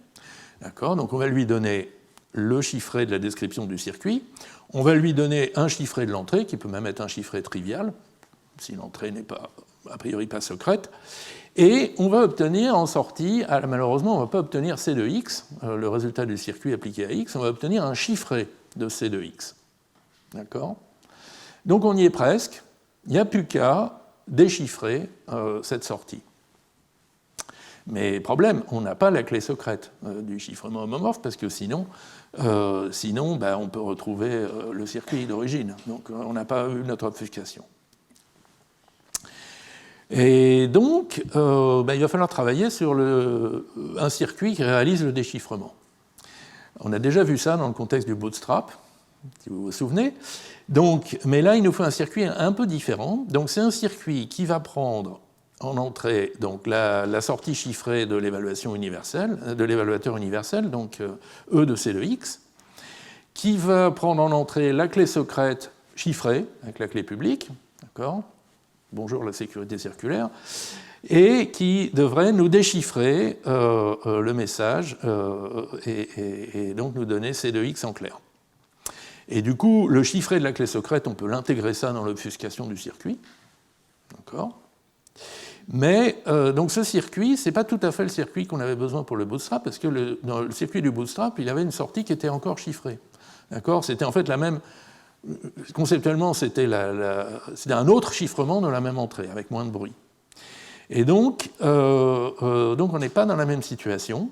D'accord ? Donc on va lui donner le chiffré de la description du circuit. On va lui donner un chiffré de l'entrée, qui peut même être un chiffré trivial, si l'entrée n'est pas, a priori pas secrète. Et on va obtenir en sortie, malheureusement on ne va pas obtenir C de x, le résultat du circuit appliqué à x, on va obtenir un chiffré de C de x. D'accord ? Donc on y est presque, il n'y a plus qu'à déchiffrer cette sortie. Mais problème, on n'a pas la clé secrète du chiffrement homomorphe, parce que sinon on peut retrouver le circuit d'origine. Donc on n'a pas eu notre obfuscation. Et donc, il va falloir travailler sur un circuit qui réalise le déchiffrement. On a déjà vu ça dans le contexte du bootstrap, si vous vous souvenez. Donc, mais là, il nous faut un circuit un peu différent. Donc, c'est un circuit qui va prendre en entrée donc, la sortie chiffrée de l'évaluation universelle, de l'évaluateur universel, donc E de C de X, qui va prendre en entrée la clé secrète chiffrée avec la clé publique, d'accord ? Bonjour la sécurité circulaire, et qui devrait nous déchiffrer le message et donc nous donner C de X en clair. Et du coup, le chiffré de la clé secrète, on peut l'intégrer ça dans l'obfuscation du circuit. D'accord ? Mais donc ce circuit, ce n'est pas tout à fait le circuit qu'on avait besoin pour le bootstrap, parce que dans le circuit du bootstrap, il avait une sortie qui était encore chiffrée. D'accord ? C'était en fait la même. Conceptuellement, c'était un autre chiffrement de la même entrée, avec moins de bruit. Et donc on n'est pas dans la même situation.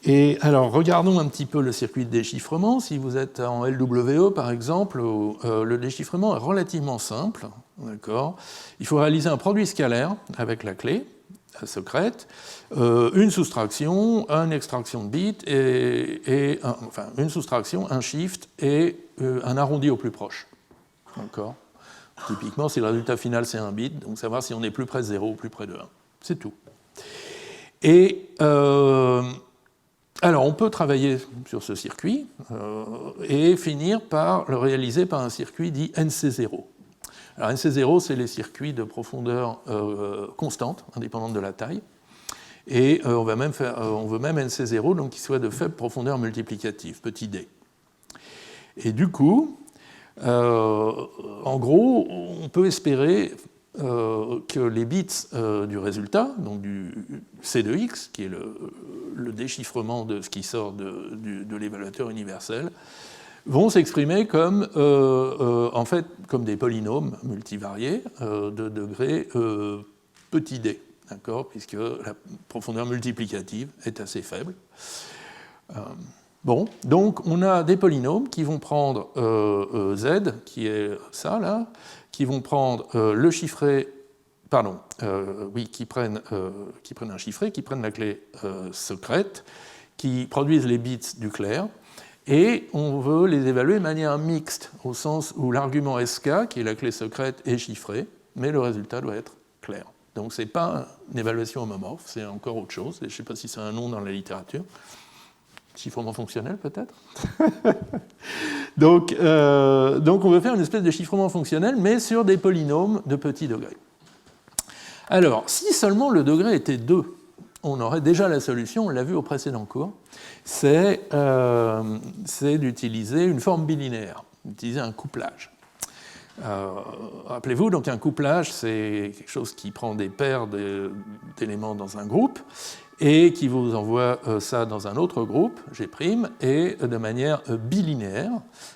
Et alors, regardons un petit peu le circuit de déchiffrement. Si vous êtes en LWE, par exemple, le déchiffrement est relativement simple. D'accord ? Il faut réaliser un produit scalaire avec la clé secrète, une soustraction, une extraction de bits, une soustraction, un shift et un arrondi au plus proche. D'accord ? Typiquement, si le résultat final c'est un bit, donc savoir si on est plus près de 0 ou plus près de 1. C'est tout. Et alors, on peut travailler sur ce circuit et finir par le réaliser par un circuit dit NC0. Alors, NC0, c'est les circuits de profondeur constante, indépendante de la taille. Et on veut même NC0, donc qui soit de faible profondeur multiplicative, petit d. Et du coup, en gros, on peut espérer que les bits du résultat, donc du C de X, qui est le déchiffrement de ce qui sort de l'évaluateur universel, vont s'exprimer comme, en fait, comme des polynômes multivariés de degré petit d, d'accord, puisque la profondeur multiplicative est assez faible. Bon, donc on a des polynômes qui vont prendre z, qui est ça là, qui vont prendre le chiffré, qui prennent un chiffré, qui prennent la clé secrète, qui produisent les bits du clair, et on veut les évaluer de manière mixte, au sens où l'argument SK, qui est la clé secrète, est chiffré, mais le résultat doit être clair. Donc ce n'est pas une évaluation homomorphe, c'est encore autre chose, je ne sais pas si c'est un nom dans la littérature. Chiffrement fonctionnel, peut-être. donc on veut faire une espèce de chiffrement fonctionnel, mais sur des polynômes de petit degré. Alors, si seulement le degré était 2, on aurait déjà la solution, on l'a vu au précédent cours, c'est d'utiliser une forme bilinéaire, d'utiliser un couplage. Rappelez-vous, donc un couplage, c'est quelque chose qui prend des paires d'éléments dans un groupe, et qui vous envoie ça dans un autre groupe, G', et de manière bilinéaire,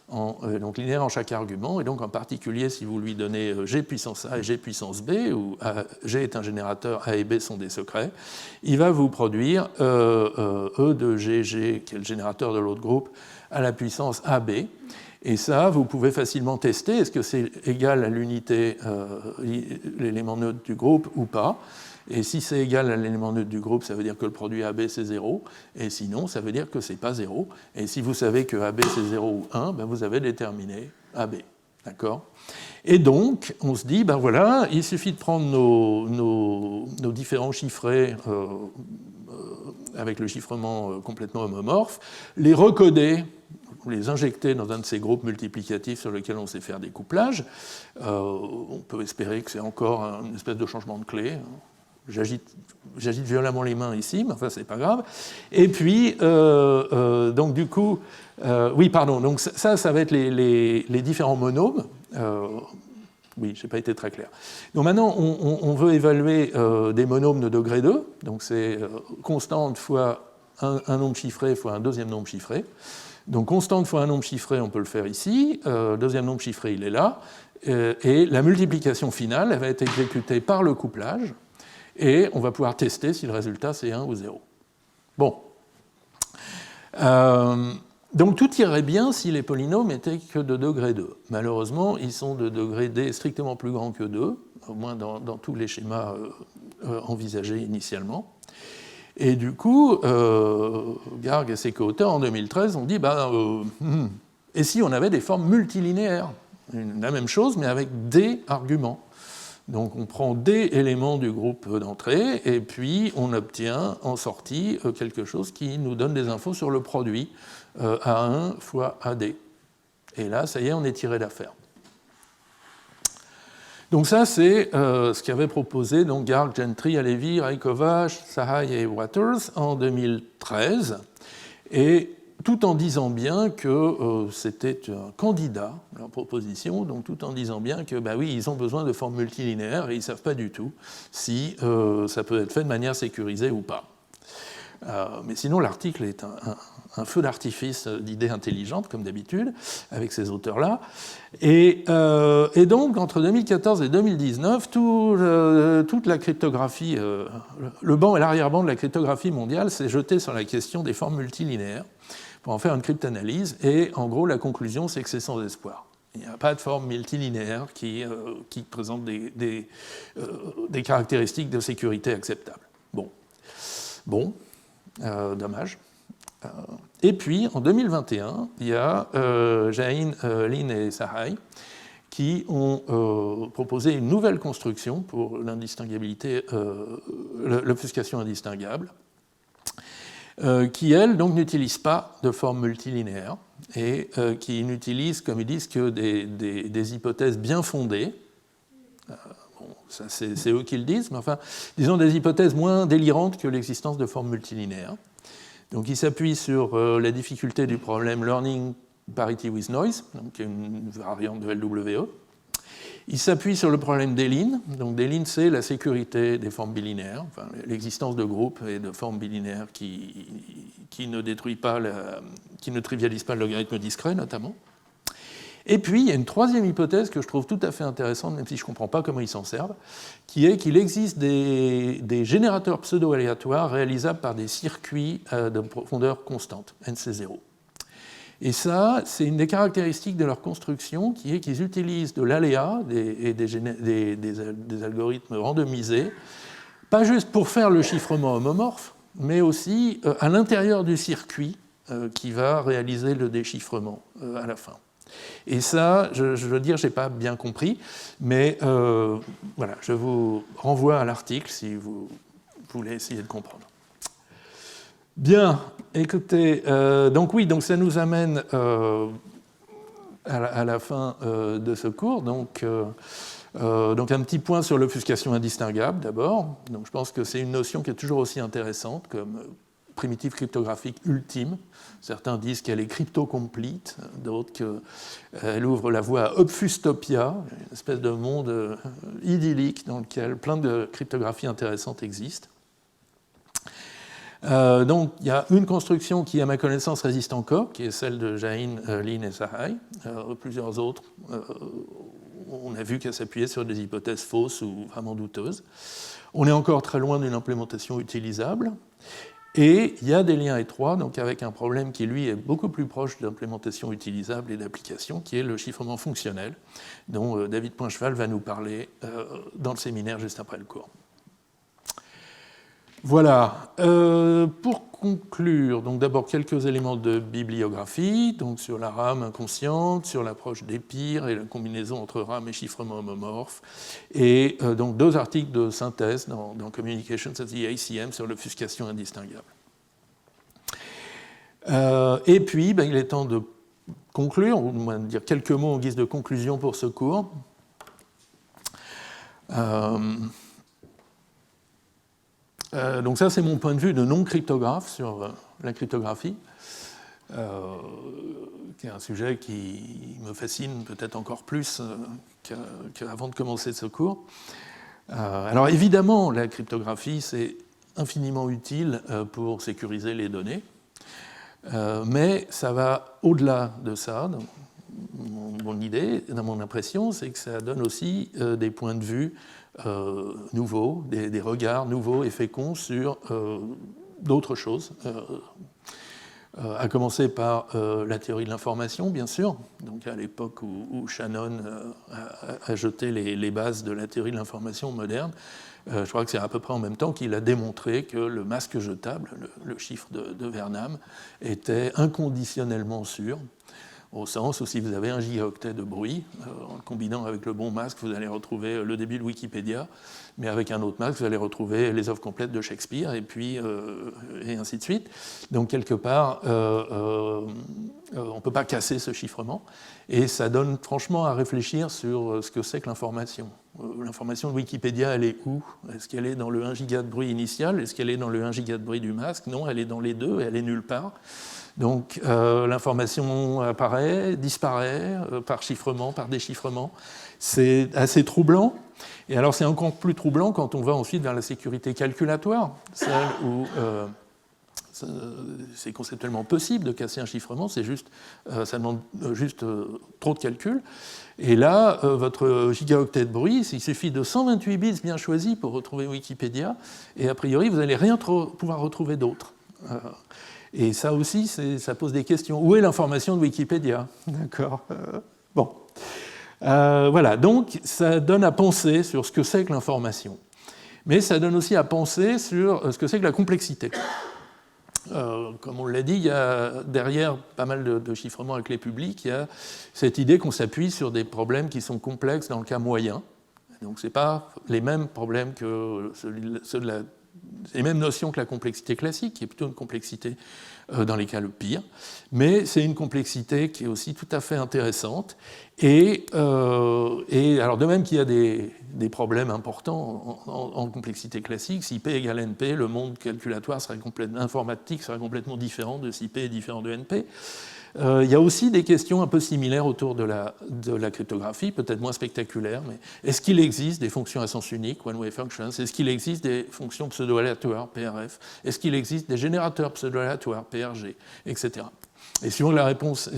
donc linéaire en chaque argument, et donc en particulier si vous lui donnez G puissance A et G puissance B, où G est un générateur, A et B sont des secrets, il va vous produire E de GG, qui est le générateur de l'autre groupe, à la puissance AB, et ça, vous pouvez facilement tester, est-ce que c'est égal à l'unité, l'élément neutre du groupe ou pas. Et si c'est égal à l'élément neutre du groupe, ça veut dire que le produit AB c'est 0, et sinon ça veut dire que c'est pas 0. Et si vous savez que AB c'est 0 ou 1, ben vous avez déterminé AB. D'accord ? Et donc, on se dit, ben voilà, il suffit de prendre nos différents chiffrés avec le chiffrement complètement homomorphe, les recoder, les injecter dans un de ces groupes multiplicatifs sur lesquels on sait faire des couplages. On peut espérer que c'est encore une espèce de changement de clé. J'agite violemment les mains ici, mais enfin, c'est pas grave. Et puis, donc du coup, donc ça va être les différents monômes. Oui, je n'ai pas été très clair. Donc maintenant, on veut évaluer des monômes de degré 2, donc c'est constante fois un nombre chiffré fois un deuxième nombre chiffré. Donc constante fois un nombre chiffré, on peut le faire ici, deuxième nombre chiffré, il est là, et la multiplication finale, elle va être exécutée par le couplage, et on va pouvoir tester si le résultat c'est 1 ou 0. Bon. Donc tout irait bien si les polynômes étaient que de degré 2. Malheureusement, ils sont de degré D strictement plus grand que 2, au moins dans tous les schémas envisagés initialement. Et du coup, Garg et ses co-auteurs, en 2013, ont dit et si on avait des formes multilinéaires, la même chose, mais avec des arguments. Donc on prend des éléments du groupe d'entrée, et puis on obtient en sortie quelque chose qui nous donne des infos sur le produit A1 fois AD. Et là, ça y est, on est tiré d'affaire. Donc ça, c'est ce qu'avaient proposé donc Garg, Gentry, Halevi, Rajkova, Sahai et Waters en 2013, et tout en disant bien que c'était un candidat, leur proposition, donc tout en disant bien que, oui, ils ont besoin de formes multilinéaires et ils ne savent pas du tout si ça peut être fait de manière sécurisée ou pas. Mais sinon, l'article est un feu d'artifice d'idées intelligentes, comme d'habitude, avec ces auteurs-là. Et donc, entre 2014 et 2019, toute la cryptographie, le banc et l'arrière-banc de la cryptographie mondiale s'est jeté sur la question des formes multilinéaires pour en faire une cryptanalyse. Et en gros, la conclusion, c'est que c'est sans espoir. Il n'y a pas de forme multilinéaire qui présente des caractéristiques de sécurité acceptables. Bon. Dommage. Et puis, en 2021, il y a Jain, Lin et Sahai qui ont proposé une nouvelle construction pour l'indistinguabilité, l'obfuscation indistinguable, qui, elle, donc, n'utilise pas de forme multilinéaire et qui n'utilise, comme ils disent, que des hypothèses bien fondées. Ça, c'est eux qui le disent, mais enfin, disons des hypothèses moins délirantes que l'existence de formes multilinéaires. Donc, ils s'appuient sur la difficulté du problème Learning Parity with Noise, donc une variante de LWE. Ils s'appuient sur le problème d'Elin. Donc, d'Elin, c'est la sécurité des formes bilinéaires, enfin, l'existence de groupes et de formes bilinéaires qui ne détruisent pas, qui ne trivialisent pas le logarithme discret, notamment. Et puis, il y a une troisième hypothèse que je trouve tout à fait intéressante, même si je ne comprends pas comment ils s'en servent, qui est qu'il existe des générateurs pseudo-aléatoires réalisables par des circuits de profondeur constante, NC0. Et ça, c'est une des caractéristiques de leur construction, qui est qu'ils utilisent de l'aléa et des algorithmes randomisés, pas juste pour faire le chiffrement homomorphe, mais aussi à l'intérieur du circuit qui va réaliser le déchiffrement à la fin. Et ça, je veux dire, je n'ai pas bien compris, mais voilà, je vous renvoie à l'article si vous voulez essayer de comprendre. Bien, écoutez, donc ça nous amène à la fin de ce cours. Donc un petit point sur l'obfuscation indistinguable d'abord. Donc je pense que c'est une notion qui est toujours aussi intéressante comme primitive cryptographique ultime. Certains disent qu'elle est crypto-complete, d'autres qu'elle ouvre la voie à Obfustopia, une espèce de monde idyllique dans lequel plein de cryptographies intéressantes existent. Donc il y a une construction qui, à ma connaissance, résiste encore, qui est celle de Jain, Lin et Sahai. Plusieurs autres, on a vu qu'elle s'appuyait sur des hypothèses fausses ou vraiment douteuses. On est encore très loin d'une implémentation utilisable. Et il y a des liens étroits, donc avec un problème qui, lui, est beaucoup plus proche d'implémentation utilisable et d'application, qui est le chiffrement fonctionnel, dont David Poincheval va nous parler dans le séminaire juste après le cours. Voilà. Pour conclure, donc d'abord quelques éléments de bibliographie, donc sur la RAM inconsciente, sur l'approche d'Epire et la combinaison entre RAM et chiffrement homomorphe, et donc 2 articles de synthèse dans Communications at the ACM sur l'obfuscation indistinguable. Et puis, il est temps de conclure, on va dire quelques mots en guise de conclusion pour ce cours. Donc ça, c'est mon point de vue de non-cryptographe sur la cryptographie, qui est un sujet qui me fascine peut-être encore plus qu'avant de commencer ce cours. Alors évidemment, la cryptographie, c'est infiniment utile pour sécuriser les données, mais ça va au-delà de ça. Mon idée, dans mon impression, c'est que ça donne aussi des points de vue nouveaux, des regards nouveaux et féconds sur d'autres choses. à commencer par la théorie de l'information, bien sûr, donc à l'époque où Shannon a jeté les bases de la théorie de l'information moderne. Je crois que c'est à peu près en même temps qu'il a démontré que le masque jetable, le chiffre de Vernam, était inconditionnellement sûr, au sens où si vous avez 1 gigaoctet de bruit, en le combinant avec le bon masque, vous allez retrouver le début de Wikipédia, mais avec un autre masque, vous allez retrouver les œuvres complètes de Shakespeare, et puis et ainsi de suite. Donc quelque part, on ne peut pas casser ce chiffrement, et ça donne franchement à réfléchir sur ce que c'est que l'information. L'information de Wikipédia, elle est où? Est-ce qu'elle est dans le 1 giga de bruit initial? Est-ce qu'elle est dans le 1 giga de bruit du masque? Non, elle est dans les deux, et elle est nulle part. Donc l'information apparaît, disparaît, par chiffrement, par déchiffrement. C'est assez troublant. Et alors c'est encore plus troublant quand on va ensuite vers la sécurité calculatoire, celle où c'est conceptuellement possible de casser un chiffrement, c'est juste, ça demande juste trop de calculs. Et là, votre gigaoctet de bruit, il suffit de 128 bits bien choisis pour retrouver Wikipédia, et a priori, vous n'allez rien pouvoir retrouver d'autre. Et ça aussi, ça pose des questions. Où est l'information de Wikipédia? D'accord. Bon. Voilà, donc ça donne à penser sur ce que c'est que l'information. Mais ça donne aussi à penser sur ce que c'est que la complexité. Comme on l'a dit, il y a derrière pas mal de chiffrements avec les publics, il y a cette idée qu'on s'appuie sur des problèmes qui sont complexes dans le cas moyen. Donc ce n'est pas les mêmes problèmes que ceux de les mêmes notions que la complexité classique, qui est plutôt une complexité dans les cas le pire, mais c'est une complexité qui est aussi tout à fait intéressante. Et alors de même qu'il y a des problèmes importants en complexité classique, si P égale NP, le monde calculatoire informatique serait complètement différent de si P est différent de NP. Il y a aussi des questions un peu similaires autour de la cryptographie, peut-être moins spectaculaires, mais est-ce qu'il existe des fonctions à sens unique, one-way functions? Est-ce qu'il existe des fonctions pseudo-aléatoires, PRF? Est-ce qu'il existe des générateurs pseudo-aléatoires, PRG, etc. Et suivant les réponses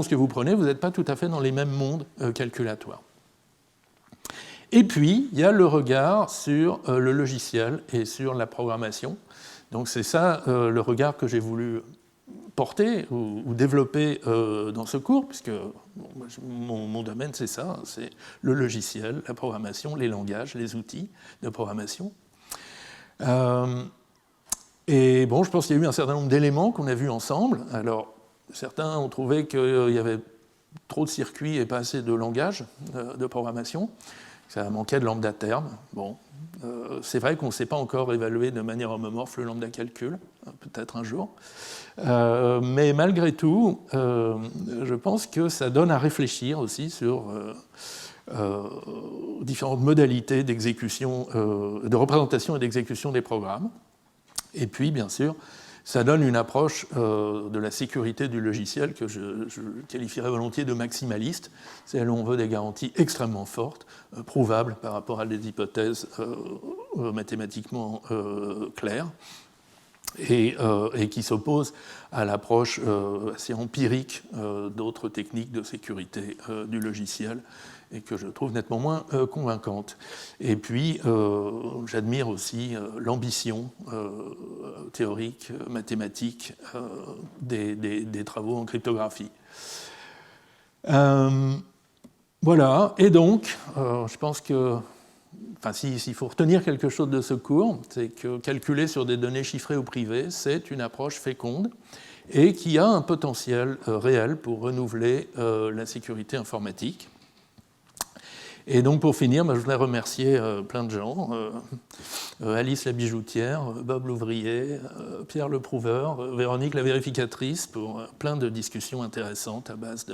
que vous prenez, vous n'êtes pas tout à fait dans les mêmes mondes calculatoires. Et puis, il y a le regard sur le logiciel et sur la programmation. Donc c'est ça le regard que j'ai voulu porter ou développer dans ce cours, puisque mon domaine c'est ça, c'est le logiciel, la programmation, les langages, les outils de programmation. Et bon, je pense qu'il y a eu un certain nombre d'éléments qu'on a vus ensemble. Alors, certains ont trouvé qu'il y avait trop de circuits et pas assez de langages de programmation. Ça manquait de lambda terme. Bon, c'est vrai qu'on ne sait pas encore évaluer de manière homomorphe le lambda calcul, peut-être un jour. Mais malgré tout, je pense que ça donne à réfléchir aussi sur différentes modalités d'exécution, de représentation et d'exécution des programmes. Et puis, bien sûr, ça donne une approche de la sécurité du logiciel que je qualifierais volontiers de maximaliste. C'est là où on veut des garanties extrêmement fortes, prouvables par rapport à des hypothèses mathématiquement claires, et qui s'opposent à l'approche assez empirique d'autres techniques de sécurité du logiciel, et que je trouve nettement moins convaincante. Et puis, j'admire aussi l'ambition théorique, mathématique des travaux en cryptographie. Voilà, et donc, je pense que, enfin, s'il faut retenir quelque chose de ce cours, c'est que calculer sur des données chiffrées ou privées, c'est une approche féconde et qui a un potentiel réel pour renouveler la sécurité informatique. Et donc pour finir, je voudrais remercier plein de gens, Alice la bijoutière, Bob l'ouvrier, Pierre le prouveur, Véronique la vérificatrice, pour plein de discussions intéressantes à base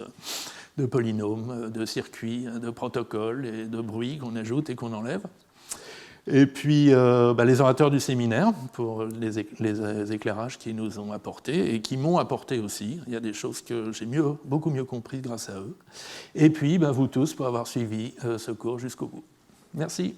de polynômes, de circuits, de protocoles et de bruits qu'on ajoute et qu'on enlève. Et puis les orateurs du séminaire pour les éclairages qu'ils nous ont apportés et qui m'ont apporté aussi. Il y a des choses que j'ai beaucoup mieux comprises grâce à eux. Et puis vous tous pour avoir suivi ce cours jusqu'au bout. Merci.